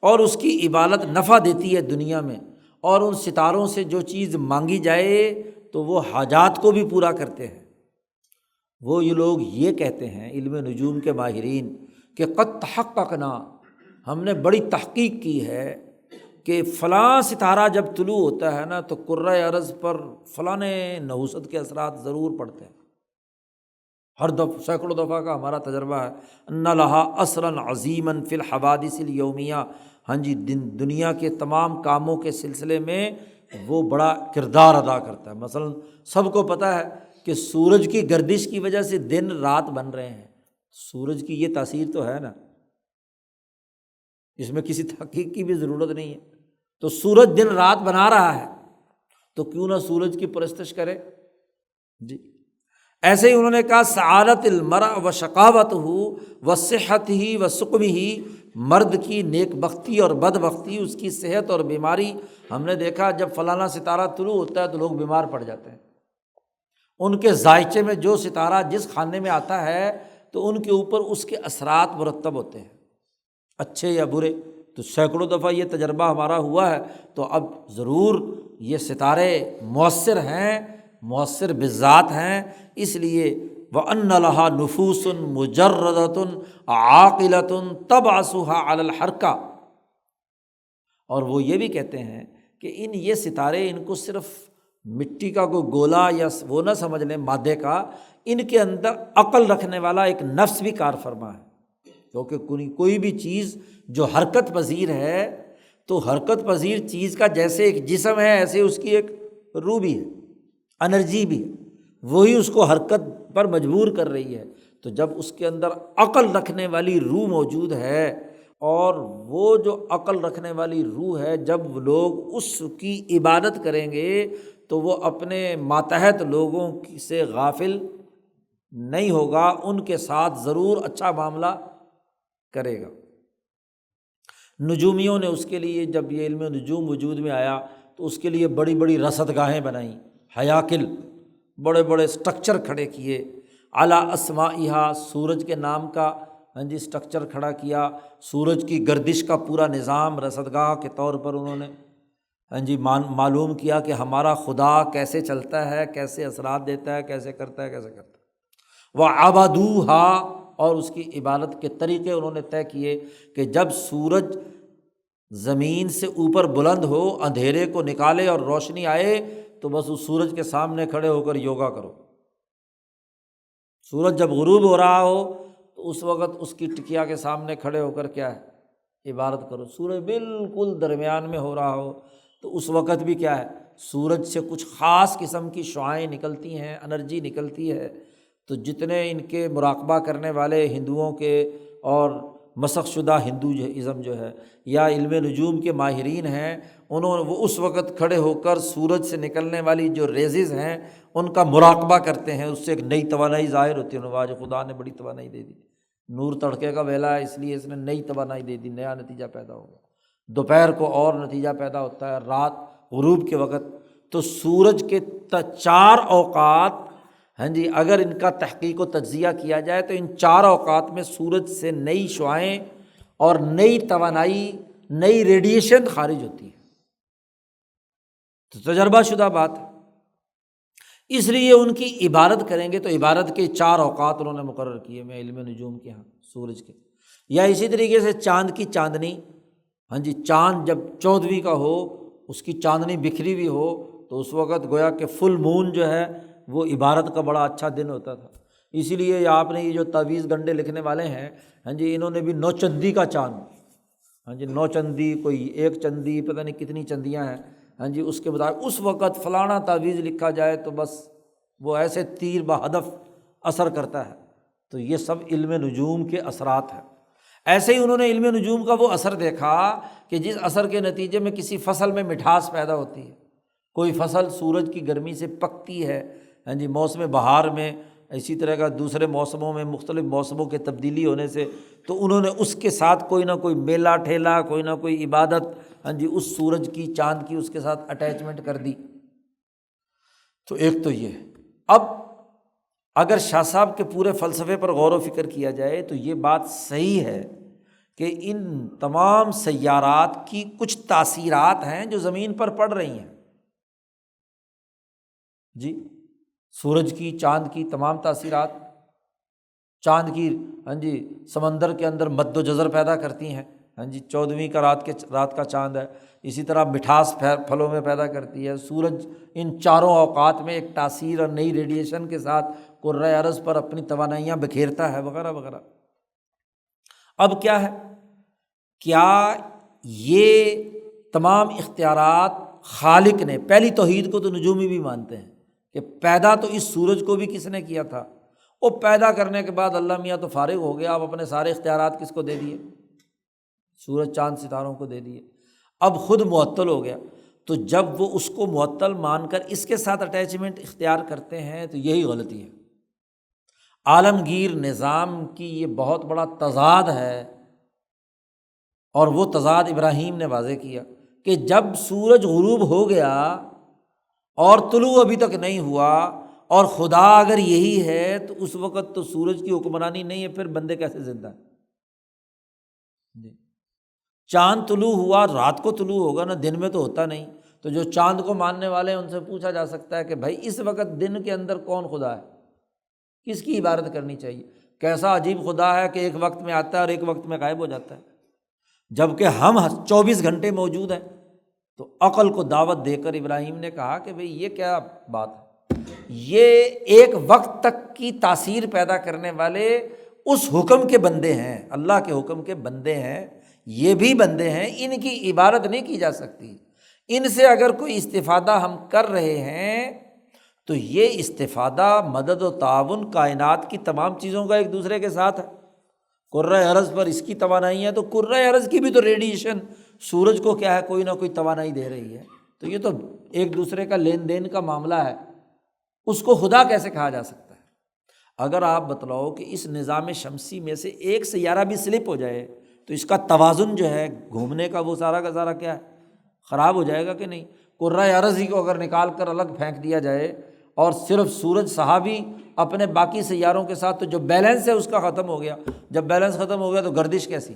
اور اس کی عبادت نفع دیتی ہے دنیا میں، اور ان ستاروں سے جو چیز مانگی جائے تو وہ حاجات کو بھی پورا کرتے ہیں۔ وہ یہ لوگ یہ کہتے ہیں علم نجوم کے ماہرین کہ قد تحققنا، ہم نے بڑی تحقیق کی ہے کہ فلاں ستارہ جب طلوع ہوتا ہے نا تو کرۂ ارض پر فلاں نحوست کے اثرات ضرور پڑتے ہیں۔ ہر دفعہ سینکڑوں دفعہ کا ہمارا تجربہ ہے، ان لہا اثرا عظیما فی الحوادث الیومیہ، دنیا کے تمام کاموں کے سلسلے میں وہ بڑا کردار ادا کرتا ہے۔ مثلا سب کو پتہ ہے کہ سورج کی گردش کی وجہ سے دن رات بن رہے ہیں، سورج کی یہ تاثیر تو ہے نا، اس میں کسی تحقیق کی بھی ضرورت نہیں ہے۔ تو سورج دن رات بنا رہا ہے تو کیوں نہ سورج کی پرستش کرے۔ ایسے ہی انہوں نے کہا سعادت المرء و شقاوتہ و صحتہ و سقمہ، مرد کی نیک بختی اور بد بختی، اس کی صحت اور بیماری۔ ہم نے دیکھا جب فلانا ستارہ طلوع ہوتا ہے تو لوگ بیمار پڑ جاتے ہیں، ان کے ذائچے میں جو ستارہ جس خانے میں آتا ہے تو ان کے اوپر اس کے اثرات مرتب ہوتے ہیں، اچھے یا برے۔ تو سینکڑوں دفعہ یہ تجربہ ہمارا ہوا ہے، تو اب ضرور یہ ستارے مؤثر ہیں، مؤثر بذات ہیں، اس لیے وَأَنَّ لَهَا نُفُوسٌ مُجَرَّدَةٌ عَاقِلَةٌ تَبْعَثُهَا عَلَى الْحَرْكَةِ، اور وہ یہ بھی کہتے ہیں کہ یہ ستارے ان کو صرف مٹی کا کوئی گولا یا وہ نہ سمجھ لیں مادے کا، ان کے اندر عقل رکھنے والا ایک نفس بھی کار فرما ہے، کیونکہ کوئی بھی چیز جو حرکت پذیر ہے تو حرکت پذیر چیز کا جیسے ایک جسم ہے ایسے اس کی ایک روح بھی ہے، انرجی بھی ہے، وہی اس کو حرکت پر مجبور کر رہی ہے۔ تو جب اس کے اندر عقل رکھنے والی روح موجود ہے، اور وہ جو عقل رکھنے والی روح ہے جب لوگ اس کی عبادت کریں گے تو وہ اپنے ماتحت لوگوں سے غافل نہیں ہوگا، ان کے ساتھ ضرور اچھا معاملہ کرے گا۔ نجومیوں نے اس کے لیے جب یہ علم نجوم وجود میں آیا تو اس کے لیے بڑی بڑی رصد گاہیں بنائیں، حیاکل، بڑے بڑے سٹرکچر کھڑے کیے، اعلیٰ اسمائہا، سورج کے نام کا سٹرکچر کھڑا کیا، سورج کی گردش کا پورا نظام رصدگاہ کے طور پر انہوں نے ہاں جی معلوم کیا کہ ہمارا خدا کیسے چلتا ہے، کیسے اثرات دیتا ہے، کیسے کرتا ہے، کیسے کرتا ہے۔ وَعَبَدُوهَا، اور اس کی عبادت کے طریقے انہوں نے طے کیے کہ جب سورج زمین سے اوپر بلند ہو، اندھیرے کو نکالے اور روشنی آئے، تو بس اس سورج کے سامنے کھڑے ہو کر یوگا کرو۔ سورج جب غروب ہو رہا ہو تو اس وقت اس کی ٹکیا کے سامنے کھڑے ہو کر کیا ہے، عبادت کرو۔ سورج بالکل درمیان میں ہو رہا ہو تو اس وقت بھی کیا ہے، سورج سے کچھ خاص قسم کی شعاعیں نکلتی ہیں، انرجی نکلتی ہے۔ تو جتنے ان کے مراقبہ کرنے والے ہندوؤں کے اور مسخ شدہ ہندوازم جو ہے یا علم نجوم کے ماہرین ہیں، وہ اس وقت کھڑے ہو کر سورج سے نکلنے والی جو ریزز ہیں ان کا مراقبہ کرتے ہیں۔ اس سے ایک نئی توانائی ظاہر ہوتی ہے۔ آج خدا نے بڑی توانائی دے دی، نور تڑکے کا ویلا ہے، اس لیے اس نے نئی توانائی دے دی، نیا نتیجہ پیدا ہو گیا۔ دوپہر کو اور نتیجہ پیدا ہوتا ہے، رات غروب کے وقت۔ تو سورج کے 4 اوقات، ہاں جی، اگر ان کا تحقیق و تجزیہ کیا جائے تو ان 4 اوقات میں سورج سے نئی شعاعیں اور نئی توانائی، نئی ریڈیشن خارج ہوتی ہے۔ تو تجربہ شدہ بات ہے۔ اس لیے ان کی عبادت کریں گے تو عبادت کے 4 اوقات انہوں نے مقرر کیے میں علم نجوم کے ہاں سورج کے۔ یا اسی طریقے سے چاند کی چاندنی، ہاں جی، چاند جب 14ویں کا ہو، اس کی چاندنی بکھری ہوئی ہو تو اس وقت گویا کہ فل مون جو ہے وہ عبادت کا بڑا اچھا دن ہوتا تھا۔ اسی لیے آپ نے یہ جو تعویذ گنڈے لکھنے والے ہیں، ہاں جی، انہوں نے بھی 9 چندی کا چاند، ہاں جی، 9 چندی، کوئی 1 چندی، پتہ نہیں کتنی چندیاں ہیں، ہاں جی، اس کے مطابق اس وقت فلانا تعویذ لکھا جائے تو بس وہ ایسے تیر بہدف اثر کرتا ہے۔ تو یہ سب علم نجوم کے اثرات ہیں۔ ایسے ہی انہوں نے علم نجوم کا وہ اثر دیکھا کہ جس اثر کے نتیجے میں کسی فصل میں مٹھاس پیدا ہوتی ہے، کوئی فصل سورج کی گرمی سے پکتی ہے، ہاں جی، موسم بہار میں، اسی طرح کا دوسرے موسموں میں مختلف موسموں کے تبدیلی ہونے سے، تو انہوں نے اس کے ساتھ کوئی نہ کوئی میلہ ٹھیلا، کوئی نہ کوئی عبادت، ہاں جی، اس سورج کی، چاند کی، اس کے ساتھ اٹیچمنٹ کر دی۔ تو ایک تو یہ۔ اب اگر شاہ صاحب کے پورے فلسفے پر غور و فکر کیا جائے تو یہ بات صحیح ہے کہ ان تمام سیارات کی کچھ تاثیرات ہیں جو زمین پر پڑ رہی ہیں، جی، سورج کی، چاند کی تمام تاثیرات، چاند کی، ہاں جی، سمندر کے اندر مد و جزر پیدا کرتی ہیں، ہاں جی، 14ویں کا رات کا چاند ہے، اسی طرح مٹھاس پھلوں میں پیدا کرتی ہے۔ سورج ان 4 اوقات میں ایک تاثیر اور نئی ریڈیشن کے ساتھ کرۂ ارض پر اپنی توانائیاں بکھیرتا ہے، وغیرہ وغیرہ۔ اب کیا ہے، کیا یہ تمام اختیارات خالق نے، پہلی توحید کو تو نجومی بھی مانتے ہیں کہ پیدا تو اس سورج کو بھی کس نے کیا تھا، وہ پیدا کرنے کے بعد اللہ میاں تو فارغ ہو گیا، اب اپنے سارے اختیارات کس کو دے دیے، سورج چاند ستاروں کو دے دیے، اب خود معطل ہو گیا۔ تو جب وہ اس کو معطل مان کر اس کے ساتھ اٹیچمنٹ اختیار کرتے ہیں تو یہی غلطی ہے۔ عالمگیر نظام کی یہ بہت بڑا تضاد ہے، اور وہ تضاد ابراہیم نے واضح کیا کہ جب سورج غروب ہو گیا اور طلوع ابھی تک نہیں ہوا، اور خدا اگر یہی ہے تو اس وقت تو سورج کی حکمرانی نہیں ہے، پھر بندے کیسے زندہ ہیں؟ جی، چاند طلوع ہوا، رات کو طلوع ہوگا نا، دن میں تو ہوتا نہیں۔ تو جو چاند کو ماننے والے ہیں ان سے پوچھا جا سکتا ہے کہ بھائی اس وقت دن کے اندر کون خدا ہے، کس کی عبادت کرنی چاہیے؟ کیسا عجیب خدا ہے کہ ایک وقت میں آتا ہے اور ایک وقت میں غائب ہو جاتا ہے، جبکہ ہم 24 گھنٹے موجود ہیں۔ تو عقل کو دعوت دے کر ابراہیم نے کہا کہ بھئی یہ کیا بات ہے، یہ ایک وقت تک کی تاثیر پیدا کرنے والے اس حکم کے بندے ہیں، اللہ کے حکم کے بندے ہیں، یہ بھی بندے ہیں، ان کی عبادت نہیں کی جا سکتی۔ ان سے اگر کوئی استفادہ ہم کر رہے ہیں تو یہ استفادہ مدد و تعاون کائنات کی تمام چیزوں کا ایک دوسرے کے ساتھ ہے۔ کرۂ ارض پر اس کی توانائی ہے تو کرۂ ارض کی بھی تو ریڈیشن سورج کو کیا ہے، کوئی نہ کوئی توانائی دے رہی ہے۔ تو یہ تو ایک دوسرے کا لین دین کا معاملہ ہے، اس کو خدا کیسے کہا جا سکتا ہے؟ اگر آپ بتلاؤ کہ اس نظام شمسی میں سے ایک سیارہ بھی سلپ ہو جائے تو اس کا توازن جو ہے گھومنے کا، وہ سارا کا سارا کیا ہے، خراب ہو جائے گا کہ نہیں؟ کرۂ ارض ہی کو اگر نکال کر الگ پھینک دیا جائے اور صرف سورج صحابی اپنے باقی سیاروں کے ساتھ، تو جو بیلنس ہے اس کا ختم ہو گیا۔ جب بیلنس ختم ہو گیا تو گردش کیسی؟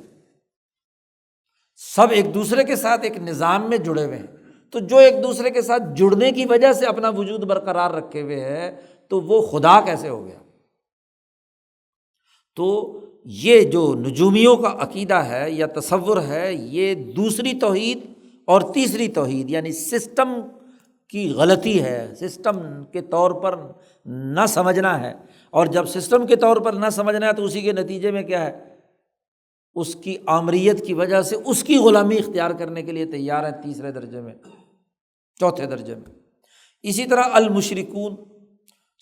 سب ایک دوسرے کے ساتھ ایک نظام میں جڑے ہوئے ہیں۔ تو جو ایک دوسرے کے ساتھ جڑنے کی وجہ سے اپنا وجود برقرار رکھے ہوئے ہے تو وہ خدا کیسے ہو گیا؟ تو یہ جو نجومیوں کا عقیدہ ہے یا تصور ہے، یہ دوسری توحید اور تیسری توحید یعنی سسٹم کی غلطی ہے، سسٹم کے طور پر نہ سمجھنا ہے، اور جب سسٹم کے طور پر نہ سمجھنا ہے تو اسی کے نتیجے میں کیا ہے، اس کی آمریت کی وجہ سے اس کی غلامی اختیار کرنے کے لیے تیار ہیں، تیسرے درجے میں، چوتھے درجے میں۔ اسی طرح المشرکون،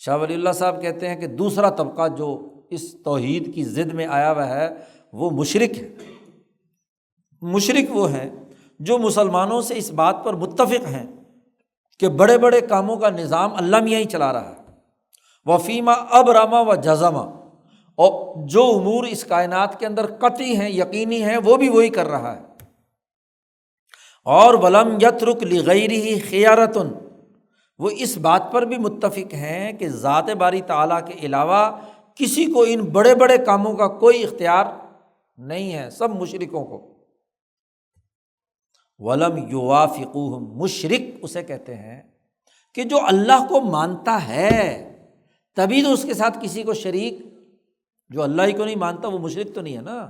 شاہ ولی اللہ صاحب کہتے ہیں کہ دوسرا طبقہ جو اس توحید کی ضد میں آیا ہوا ہے وہ مشرک ہے۔ مشرک وہ ہیں جو مسلمانوں سے اس بات پر متفق ہیں کہ بڑے بڑے کاموں کا نظام اللہ میاں ہی چلا رہا ہے، وفیما ابرما و جزما، اور جو امور اس کائنات کے اندر قطعی ہیں، یقینی ہیں، وہ بھی وہی کر رہا ہے، اور ولم یترک لغیرہ خیارۃ، وہ اس بات پر بھی متفق ہیں کہ ذات باری تعالیٰ کے علاوہ کسی کو ان بڑے بڑے کاموں کا کوئی اختیار نہیں ہے، سب مشرکوں کو۔ ولم یوافقوہم، مشرک اسے کہتے ہیں کہ جو اللہ کو مانتا ہے تبھی تو اس کے ساتھ کسی کو شریک، جو اللہ ہی کو نہیں مانتا وہ مشرک تو نہیں ہے نا۔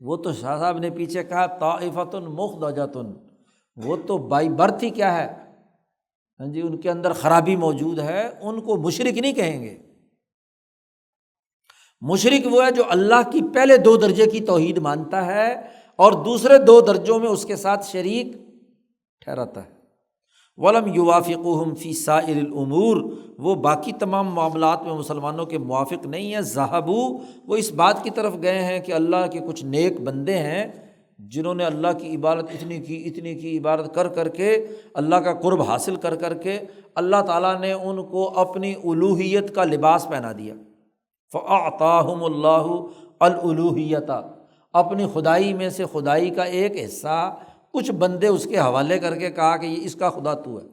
وہ تو شاہ صاحب نے پیچھے کہا طائفۃ مخرجۃ، وہ تو بائی برتھ ہی کیا ہے، ہاں جی، ان کے اندر خرابی موجود ہے، ان کو مشرک نہیں کہیں گے۔ مشرک وہ ہے جو اللہ کی پہلے دو درجے کی توحید مانتا ہے اور دوسرے دو درجوں میں اس کے ساتھ شریک ٹھہراتا ہے۔ ولم یوافقوہم فی سائر الامور، وہ باقی تمام معاملات میں مسلمانوں کے موافق نہیں ہیں۔ ذہبو، وہ اس بات کی طرف گئے ہیں کہ اللہ کے کچھ نیک بندے ہیں جنہوں نے اللہ کی عبادت اتنی کی عبادت کر کر کے، اللہ کا قرب حاصل کر کر کے اللہ تعالیٰ نے ان کو اپنی الوہیت کا لباس پہنا دیا۔ فَأَعْطَاهُمُ اللَّهُ الْأُلُوهِيَّةَ، اپنی خدائی میں سے خدائی کا ایک حصہ کچھ بندے اس کے حوالے کر کے کہا کہ یہ اس کا خدا تو ہے۔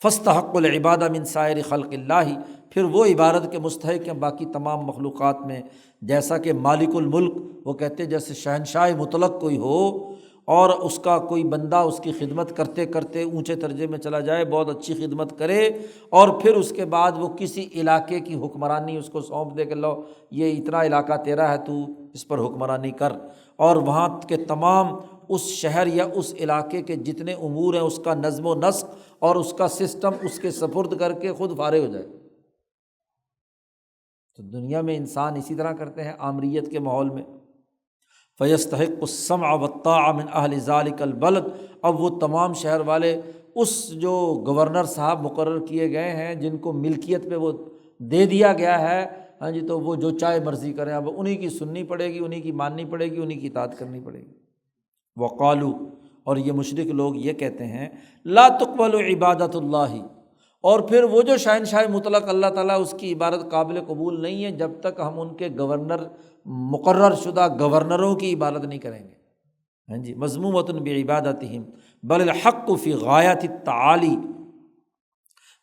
فَاسْتَحَقُّوا الْعِبَادَةَ مِنْ سَائِرِ خَلْقِ اللَّهِ، پھر وہ عبادت کے مستحق ہیں باقی تمام مخلوقات میں، جیسا کہ مالک الملک، وہ کہتے جیسے شہنشاہ مطلق کوئی ہو اور اس کا کوئی بندہ اس کی خدمت کرتے کرتے اونچے درجے میں چلا جائے، بہت اچھی خدمت کرے، اور پھر اس کے بعد وہ کسی علاقے کی حکمرانی اس کو سونپ دے کہ لو یہ اتنا علاقہ تیرا ہے، تو اس پر حکمرانی کر، اور وہاں کے تمام اس شہر یا اس علاقے کے جتنے امور ہیں اس کا نظم و نسق اور اس کا سسٹم اس کے سپرد کر کے خود فارغ ہو جائے۔ تو دنیا میں انسان اسی طرح کرتے ہیں آمریت کے ماحول میں۔ فَيَسْتَحِقُّ السَّمْعَ وَالطَّاعَةَ مِنْ أَهْلِ ذَلِكَ الْبَلَدِ، اب وہ تمام شہر والے اس جو گورنر صاحب مقرر کیے گئے ہیں جن کو ملکیت پہ وہ دے دیا گیا ہے، ہاں جی، تو وہ جو چاہے مرضی کریں، اب انہی کی سننی پڑے گی، انہی کی ماننی پڑے گی، انہی کی اطاعت کرنی پڑے گی۔ وقالو، اور یہ مشرک لوگ یہ کہتے ہیں لا تقبل عبادت اللہ، اور پھر وہ جو شہنشاہ مطلق اللہ تعالیٰ اس کی عبادت قابل قبول نہیں ہے جب تک ہم ان کے گورنر، مقرر شدہ گورنروں کی عبادت نہیں کریں گے، ہاں جی، مذمومۃ بعبادتہم بل الحق فی غایۃ التعالی،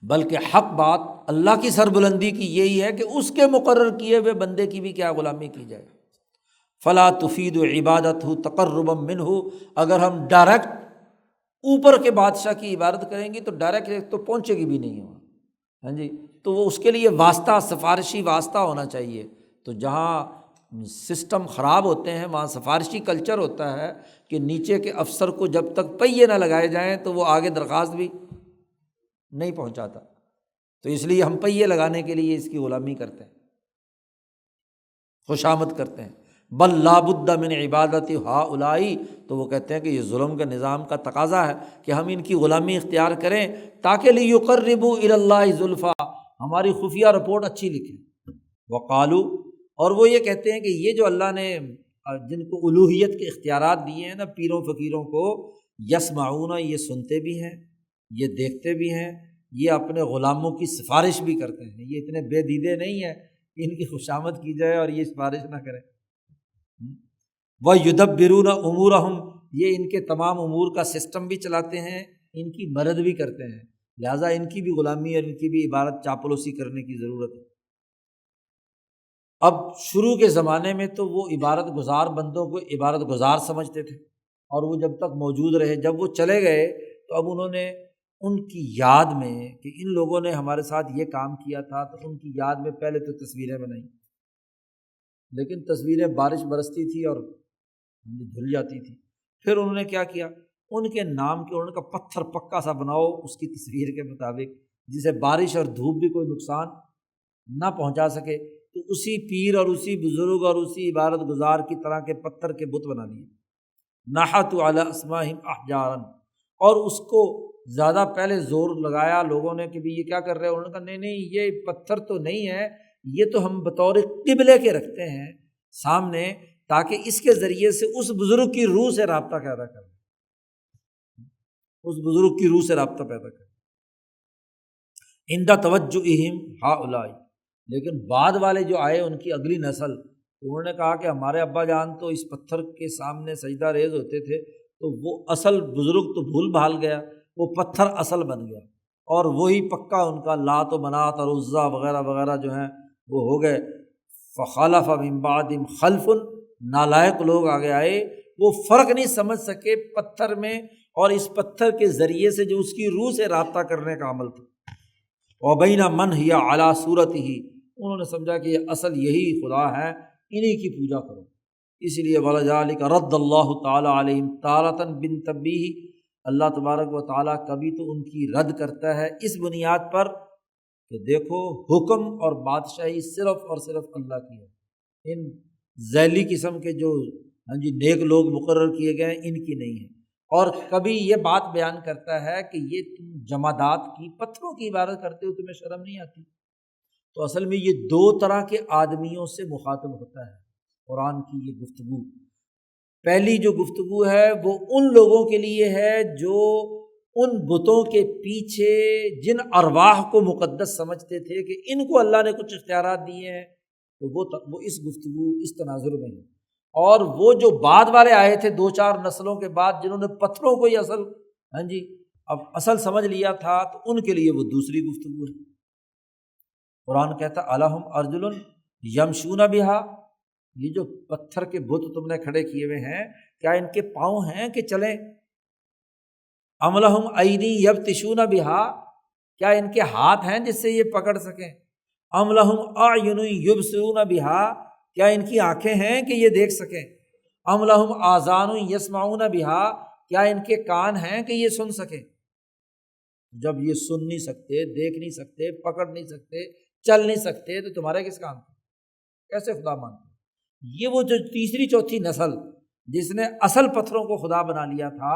بلکہ حق بات اللہ کی سربلندی کی یہی ہے کہ اس کے مقرر کیے ہوئے بندے کی بھی کیا غلامی کی جائے۔ فلا تفید عبادتہ تقربا منہ، اگر ہم ڈائریکٹ اوپر کے بادشاہ کی عبادت کریں گے تو ڈائریکٹ تو پہنچے گی بھی نہیں وہاں، ہاں جی، تو وہ اس کے لیے واسطہ، سفارشی واسطہ ہونا چاہیے۔ تو جہاں سسٹم خراب ہوتے ہیں وہاں سفارشی کلچر ہوتا ہے کہ نیچے کے افسر کو جب تک پہیے نہ لگائے جائیں تو وہ آگے درخواست بھی نہیں پہنچاتا، تو اس لیے ہم پہیے لگانے کے لیے اس کی غلامی کرتے ہیں، خوشامد کرتے ہیں۔ بل لا بد من عبادت ہؤلاء، تو وہ کہتے ہیں کہ یہ ظلم کے نظام کا تقاضا ہے کہ ہم ان کی غلامی اختیار کریں تاکہ لیقربوا الی اللہ زلفیٰ، ہماری خفیہ رپورٹ اچھی لکھیں۔ وقالو، اور وہ یہ کہتے ہیں کہ یہ جو اللہ نے جن کو الوہیت کے اختیارات دیے ہیں نا پیروں فقیروں کو، یسمعون، یہ سنتے بھی ہیں، یہ دیکھتے بھی ہیں، یہ اپنے غلاموں کی سفارش بھی کرتے ہیں، یہ اتنے بے دیدے نہیں ہیں کہ ان کی خوشامد کی جائے اور یہ سفارش نہ کریں۔ وَيُدَبِّرُونَ أُمُورَهُمْ، یہ ان کے تمام امور کا سسٹم بھی چلاتے ہیں، ان کی مدد بھی کرتے ہیں، لہٰذا ان کی بھی غلامی اور ان کی بھی عبادت چاپلوسی کرنے کی ضرورت ہے۔ اب شروع کے زمانے میں تو وہ عبادت گزار بندوں کو عبادت گزار سمجھتے تھے، اور وہ جب تک موجود رہے، جب وہ چلے گئے تو اب انہوں نے ان کی یاد میں کہ ان لوگوں نے ہمارے ساتھ یہ کام کیا تھا، تو ان کی یاد میں پہلے تو تصویریں بنائیں، لیکن تصویریں بارش برستی تھی اور دھل جاتی تھی۔ پھر انہوں نے کیا کیا، ان کے نام کے انہوں نے کہا پتھر پکا سا بناؤ اس کی تصویر کے مطابق، جسے بارش اور دھوپ بھی کوئی نقصان نہ پہنچا سکے۔ تو اسی پیر اور اسی بزرگ اور اسی عبادت گزار کی طرح کے پتھر کے بت بنا لیے، نحتوا علی اسماءہم احجارا، اور اس کو زیادہ پہلے زور لگایا لوگوں نے کہ بھی یہ کیا کر رہے ہیں، انہوں نے کہا نہیں نہیں یہ پتھر تو نہیں ہے، یہ تو ہم بطور قبلے کے رکھتے ہیں سامنے، تاکہ اس کے ذریعے سے اس بزرگ کی روح سے رابطہ پیدا کریں، اس بزرگ کی روح سے رابطہ پیدا کریں عند توجہہم ہؤلاء۔ لیکن بعد والے جو آئے ان کی اگلی نسل، انہوں نے کہا کہ ہمارے ابا جان تو اس پتھر کے سامنے سجدہ ریز ہوتے تھے، تو وہ اصل بزرگ تو بھول بھال گیا، وہ پتھر اصل بن گیا، اور وہی پکا ان کا لات و منات اور عزا وغیرہ وغیرہ جو ہیں وہ ہو گئے۔ فخلف من بعدہم خلف، نالائق لوگ آگے آئے، وہ فرق نہیں سمجھ سکے پتھر میں اور اس پتھر کے ذریعے سے جو اس کی روح سے رابطہ کرنے کا عمل تھا۔ وبین من ہی علی صورتہ، انہوں نے سمجھا کہ یہ اصل یہی خدا ہے، انہی کی پوجا کرو۔ اس لیے ولذالک رد اللہ تعالیٰ علیہم تارۃ بالتنبیہ، اللہ تبارک و تعالیٰ کبھی تو ان کی رد کرتا ہے اس بنیاد پر کہ دیکھو حکم اور بادشاہی صرف اور صرف اللہ کی ہے، ان ذیلی قسم کے جو نیک لوگ مقرر کیے گئے ہیں ان کی نہیں ہے۔ اور کبھی یہ بات بیان کرتا ہے کہ یہ تم جمادات کی، پتھروں کی عبادت کرتے ہو، تمہیں شرم نہیں آتی؟ تو اصل میں یہ دو طرح کے آدمیوں سے مخاطب ہوتا ہے قرآن کی یہ گفتگو۔ پہلی جو گفتگو ہے وہ ان لوگوں کے لیے ہے جو ان بتوں کے پیچھے جن ارواح کو مقدس سمجھتے تھے کہ ان کو اللہ نے کچھ اختیارات دیے ہیں، تو وہ اس گفتگو اس تناظر میں ہے۔ اور وہ جو بعد والے آئے تھے دو چار نسلوں کے بعد، جنہوں نے پتھروں کو ہی اب اصل سمجھ لیا تھا، تو ان کے لیے وہ دوسری گفتگو ہے۔ قرآن کہتا الہم ارجل یمشون بہا، یہ جو پتھر کے بت تم نے کھڑے کیے ہوئے ہیں، کیا ان کے پاؤں ہیں کہ چلیں؟ ام لہم ایدی یبطشون بہا، کیا ان کے ہاتھ ہیں جس سے یہ پکڑ سکیں؟ ام لہم اعین یبصرون بہا، کیا ان کی آنکھیں ہیں کہ یہ دیکھ سکیں؟ ام لہم آذان یسمعون بہا، کیا ان کے کان ہیں کہ یہ سن سکیں؟ جب یہ سن نہیں سکتے، دیکھ نہیں سکتے، پکڑ نہیں سکتے، چل نہیں سکتے، تو تمہارے کس کام کے؟ کیسے خدا مانتے؟ یہ وہ جو تیسری چوتھی نسل جس نے اصل پتھروں کو خدا بنا لیا تھا،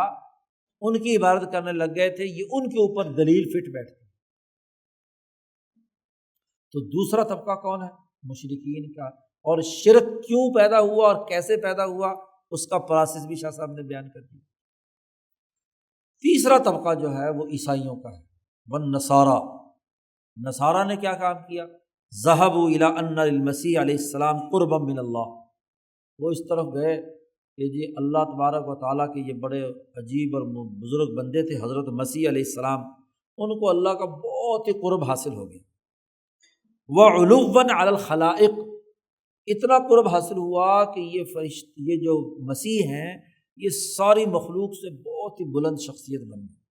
ان کی عبادت کرنے لگ گئے تھے، یہ ان کے اوپر دلیل فٹ بیٹھتی۔ تو دوسرا طبقہ کون ہے؟ مشرکین کا۔ اور شرک کیوں پیدا ہوا اور کیسے پیدا ہوا، اس کا پروسیس بھی شاہ صاحب نے بیان کر دیا۔ تیسرا طبقہ جو ہے وہ عیسائیوں کا ہے، والنصارى، نصارہ نے کیا کام کیا؟ ذهبوا الى ان للمسیح علیہ السلام قربا من اللہ، وہ اس طرف گئے کہ جی اللہ تبارک و تعالیٰ کے یہ بڑے عجیب اور بزرگ بندے تھے حضرت مسیح علیہ السلام، ان کو اللہ کا بہت ہی قرب حاصل ہو گیا۔ وعلوا علی الخلائق، اتنا قرب حاصل ہوا کہ یہ جو مسیح ہیں یہ ساری مخلوق سے بہت ہی بلند شخصیت بن گئی۔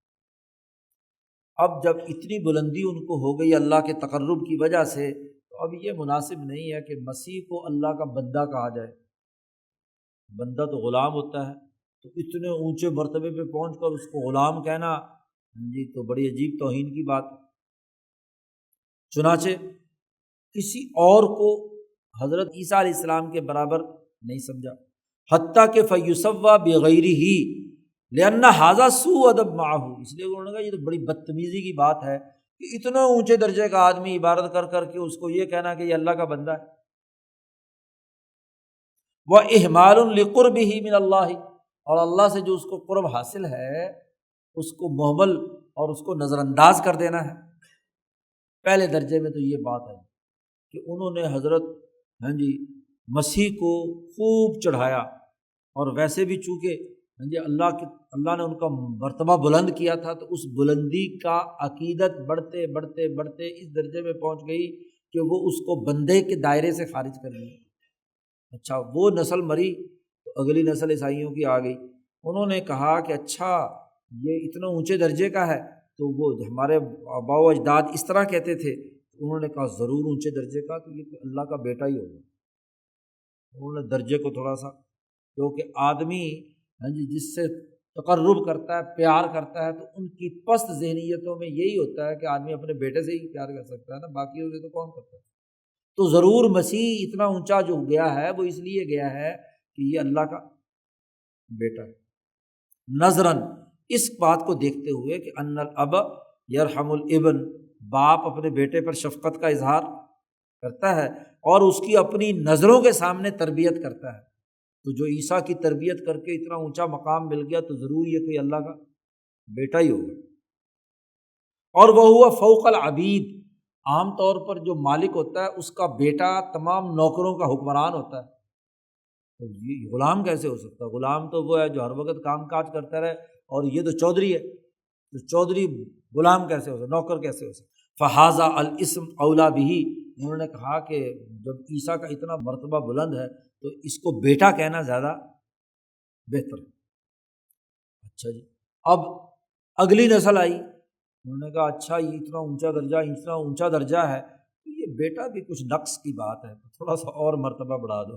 اب جب اتنی بلندی ان کو ہو گئی اللہ کے تقرب کی وجہ سے، تو اب یہ مناسب نہیں ہے کہ مسیح کو اللہ کا بندہ کہا جائے۔ بندہ تو غلام ہوتا ہے، تو اتنے اونچے مرتبے پہ پہنچ کر اس کو غلام کہنا جی تو بڑی عجیب توہین کی بات۔ چنانچہ کسی اور کو حضرت عیسیٰ علیہ السلام کے برابر نہیں سمجھا، حتیٰ کہ فیسویٰ بغیرہ لأن ھذا سوء ادب معہ، اس لیے انہوں نے کہا یہ تو بڑی بدتمیزی کی بات ہے کہ اتنا اونچے درجے کا آدمی عبادت کر کر کے اس کو یہ کہنا کہ یہ اللہ کا بندہ ہے۔ وإہمال لقربہ من اللہ، اور اللہ سے جو اس کو قرب حاصل ہے اس کو مہمل اور اس کو نظر انداز کر دینا ہے۔ پہلے درجے میں تو یہ بات ہے کہ انہوں نے حضرت مسیح کو خوب چڑھایا، اور ویسے بھی چونکہ اللہ نے ان کا مرتبہ بلند کیا تھا، تو اس بلندی کا عقیدت بڑھتے بڑھتے بڑھتے اس درجے میں پہنچ گئی کہ وہ اس کو بندے کے دائرے سے خارج کر دیا۔ اچھا وہ نسل مری تو اگلی نسل عیسائیوں کی آ گئی، انہوں نے کہا کہ اچھا یہ اتنا اونچے درجے کا ہے، تو وہ ہمارے آباء و اجداد اس طرح کہتے تھے۔ انہوں نے کہا ضرور اونچے درجے کا، تو یہ اللہ کا بیٹا ہی ہوگا۔ انہوں نے درجے کو تھوڑا سا، کیونکہ آدمی ہاں جی جس سے تقرب کرتا ہے، پیار کرتا ہے، تو ان کی پست ذہنیتوں میں یہی ہوتا ہے کہ آدمی اپنے بیٹے سے ہی پیار کر سکتا ہے نا، باقیوں سے تو کون کرتا ہے۔ تو ضرور مسیح اتنا اونچا جو گیا ہے وہ اس لیے گیا ہے کہ یہ اللہ کا بیٹا ہے۔ نظراً اس بات کو دیکھتے ہوئے کہ ان الاب یرحم الابن، باپ اپنے بیٹے پر شفقت کا اظہار کرتا ہے اور اس کی اپنی نظروں کے سامنے تربیت کرتا ہے۔ تو جو عیسیٰ کی تربیت کر کے اتنا اونچا مقام مل گیا تو ضرور یہ کوئی اللہ کا بیٹا ہی ہوگا۔ اور وہ ہوا فوق العبید، عام طور پر جو مالک ہوتا ہے اس کا بیٹا تمام نوکروں کا حکمران ہوتا ہے، تو یہ غلام کیسے ہو سکتا ہے؟ غلام تو وہ ہے جو ہر وقت کام کاج کرتا رہے، اور یہ تو چودھری ہے، تو چودھری غلام کیسے ہو سکتا، نوکر کیسے ہو سکتا؟ فہذا الاسم اولا بھی، انہوں نے کہا کہ جب عیسیٰ کا اتنا مرتبہ بلند ہے تو اس کو بیٹا کہنا زیادہ بہتر ہے۔ اچھا جی، اب اگلی نسل آئی، انہوں نے کہا اچھا یہ اتنا اونچا درجہ ہے، تو یہ بیٹا بھی کچھ نقص کی بات ہے، تھوڑا سا اور مرتبہ بڑھا دو۔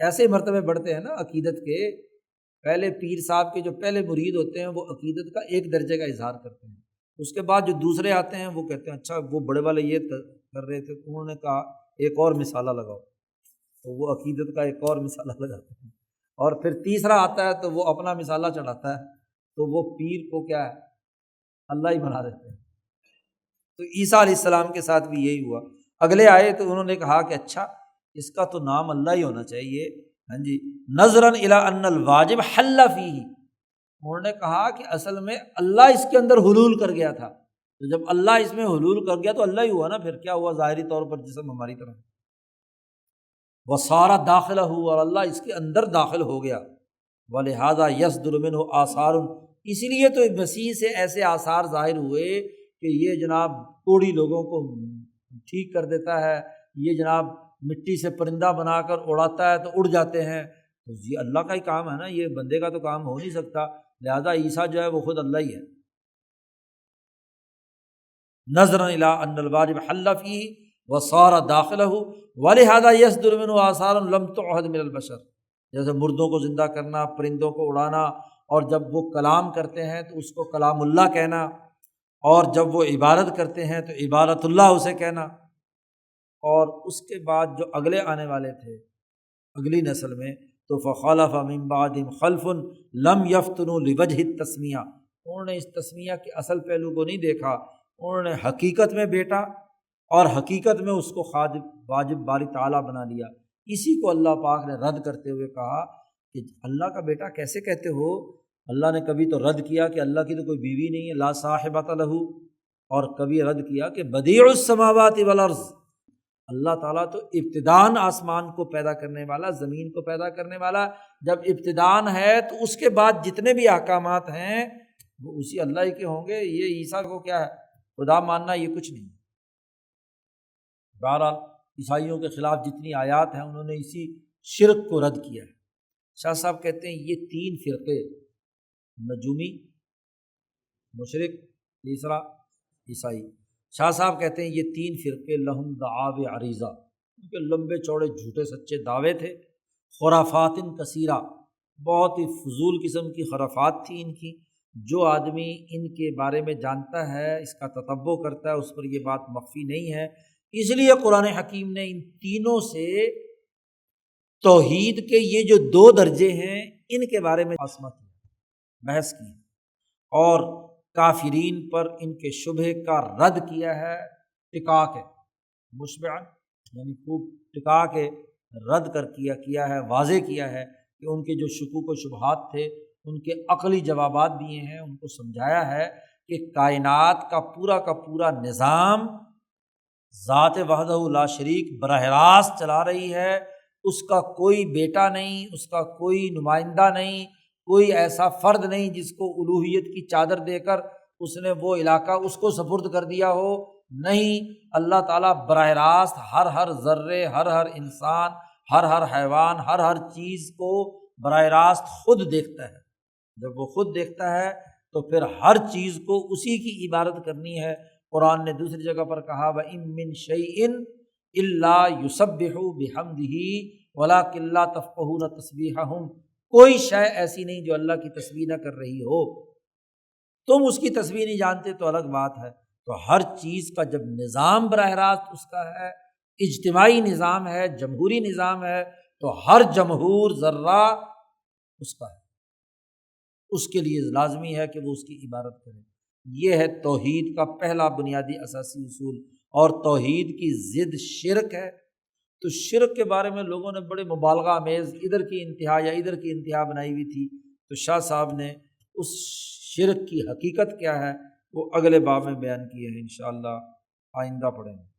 ایسے مرتبے بڑھتے ہیں نا عقیدت کے، پہلے پیر صاحب کے جو پہلے مرید ہوتے ہیں وہ عقیدت کا ایک درجے کا اظہار کرتے ہیں، اس کے بعد جو دوسرے آتے ہیں وہ کہتے ہیں اچھا وہ بڑے والے یہ کر رہے تھے، انہوں نے کہا ایک اور مثالہ لگاؤ، تو وہ عقیدت کا ایک اور مثالہ لگاتے ہیں، اور پھر تیسرا آتا ہے تو وہ اپنا مثالہ چڑھاتا ہے، تو وہ پیر کو کیا ہے اللہ ہی بنا دیتے ہیں۔ تو عیسیٰ علیہ السلام کے ساتھ بھی یہی ہوا، اگلے آئے تو انہوں نے کہا کہ اچھا اس کا تو نام اللہ ہی ہونا چاہیے، ہاں جی، نظراً الی ان الواجب حل فیہ، انہوں نے کہا کہ اصل میں اللہ اس کے اندر حلول کر گیا تھا، تو جب اللہ اس میں حلول کر گیا تو اللہ ہی ہوا نا، پھر کیا ہوا، ظاہری طور پر جسم ہماری طرح، وصار داخلہ، اور اللہ اس کے اندر داخل ہو گیا، ولہذا یصدر منہ آثار، اسی لیے تو مسیح سے ایسے آثار ظاہر ہوئے کہ یہ جناب کوڑی لوگوں کو ٹھیک کر دیتا ہے، یہ جناب مٹی سے پرندہ بنا کر اڑاتا ہے تو اڑ جاتے ہیں، تو یہ اللہ کا ہی کام ہے نا، یہ بندے کا تو کام ہو نہیں سکتا، لہذا عیسیٰ جو ہے وہ خود اللہ ہی ہے۔ نظرا الی ان الواجب حل فیہ وصار داخلہ ولہذا یصدر منہ آثار لم تعہد من البشر، جیسے مردوں کو زندہ کرنا، پرندوں کو اڑانا، اور جب وہ کلام کرتے ہیں تو اس کو کلام اللہ کہنا، اور جب وہ عبادت کرتے ہیں تو عبادت اللہ اسے کہنا۔ اور اس کے بعد جو اگلے آنے والے تھے اگلی نسل میں، تو فخلف من بعدہم خلف لم یفتنوا لوجہ التسمیہ، انہوں نے اس تسمیہ کے اصل پہلو کو نہیں دیکھا، انہوں نے حقیقت میں بیٹا اور حقیقت میں اس کو واجب باری تعالیٰ بنا لیا۔ اسی کو اللہ پاک نے رد کرتے ہوئے کہا کہ اللہ کا بیٹا کیسے کہتے ہو؟ اللہ نے کبھی تو رد کیا کہ اللہ کی تو کوئی بیوی نہیں ہے، لا صاحبۃ لہ، اور کبھی رد کیا کہ بدیع السماوات والارض، اللہ تعالیٰ تو ابتداً آسمان کو پیدا کرنے والا، زمین کو پیدا کرنے والا، جب ابتداً ہے تو اس کے بعد جتنے بھی احکامات ہیں وہ اسی اللہ ہی کے ہوں گے۔ یہ عیسیٰ کو کیا ہے خدا ماننا، یہ کچھ نہیں۔ بہرحال عیسائیوں کے خلاف جتنی آیات ہیں انہوں نے اسی شرک کو رد کیا ہے۔ شاہ صاحب کہتے ہیں یہ تین فرقے، نجومی، مشرک، تیسرا عیسائی، شاہ صاحب کہتے ہیں یہ تین فرقے لہم دعاوی عریضہ، ان کے لمبے چوڑے جھوٹے سچے دعوے تھے، خرافات کثیرہ، بہت ہی فضول قسم کی خرافات تھی ان کی، جو آدمی ان کے بارے میں جانتا ہے، اس کا تتبع کرتا ہے، اس پر یہ بات مخفی نہیں ہے۔ اس لیے قرآن حکیم نے ان تینوں سے توحید کے یہ جو دو درجے ہیں ان کے بارے میں مقاسمہ کی، بحث کی، اور کافرین پر ان کے شبہ کا رد کیا ہے، ٹکا کے، مشبعاً یعنی خوب ٹکا کے رد کیا ہے، واضح کیا ہے کہ ان کے جو شکوک و شبہات تھے ان کے عقلی جوابات دیے ہیں، ان کو سمجھایا ہے کہ کائنات کا پورا نظام ذات وحدہ لا شریک براہ راست چلا رہی ہے، اس کا کوئی بیٹا نہیں، اس کا کوئی نمائندہ نہیں، کوئی ایسا فرد نہیں جس کو الوہیت کی چادر دے کر اس نے وہ علاقہ اس کو سپرد کر دیا ہو، نہیں، اللہ تعالیٰ براہ راست ہر ذرے، ہر انسان، ہر حیوان، ہر چیز کو براہ راست خود دیکھتا ہے۔ جب وہ خود دیکھتا ہے تو پھر ہر چیز کو اسی کی عبادت کرنی ہے۔ قرآن نے دوسری جگہ پر کہا وَإِن مِّن شَيْءٍ إِلَّا يُسَبِّحُ بِحَمْدِهِ وَلَٰكِن لَّا تَفْقَهُونَ تَسْبِيحَهُمْ، کوئی شے ایسی نہیں جو اللہ کی تسبیح نہ کر رہی ہو، تم اس کی تسبیح نہیں جانتے تو الگ بات ہے۔ تو ہر چیز کا جب نظام براہ راست اس کا ہے، اجتماعی نظام ہے، جمہوری نظام ہے، تو ہر جمہور ذرہ اس کا ہے، اس کے لیے لازمی ہے کہ وہ اس کی عبادت کرے۔ یہ ہے توحید کا پہلا بنیادی اساسی اصول۔ اور توحید کی ضد شرک ہے، تو شرک کے بارے میں لوگوں نے بڑے مبالغہ آمیز ادھر کی انتہا یا ادھر کی انتہا بنائی ہوئی تھی، تو شاہ صاحب نے اس شرک کی حقیقت کیا ہے وہ اگلے باب میں بیان کی ہے، انشاءاللہ آئندہ پڑھیں گے۔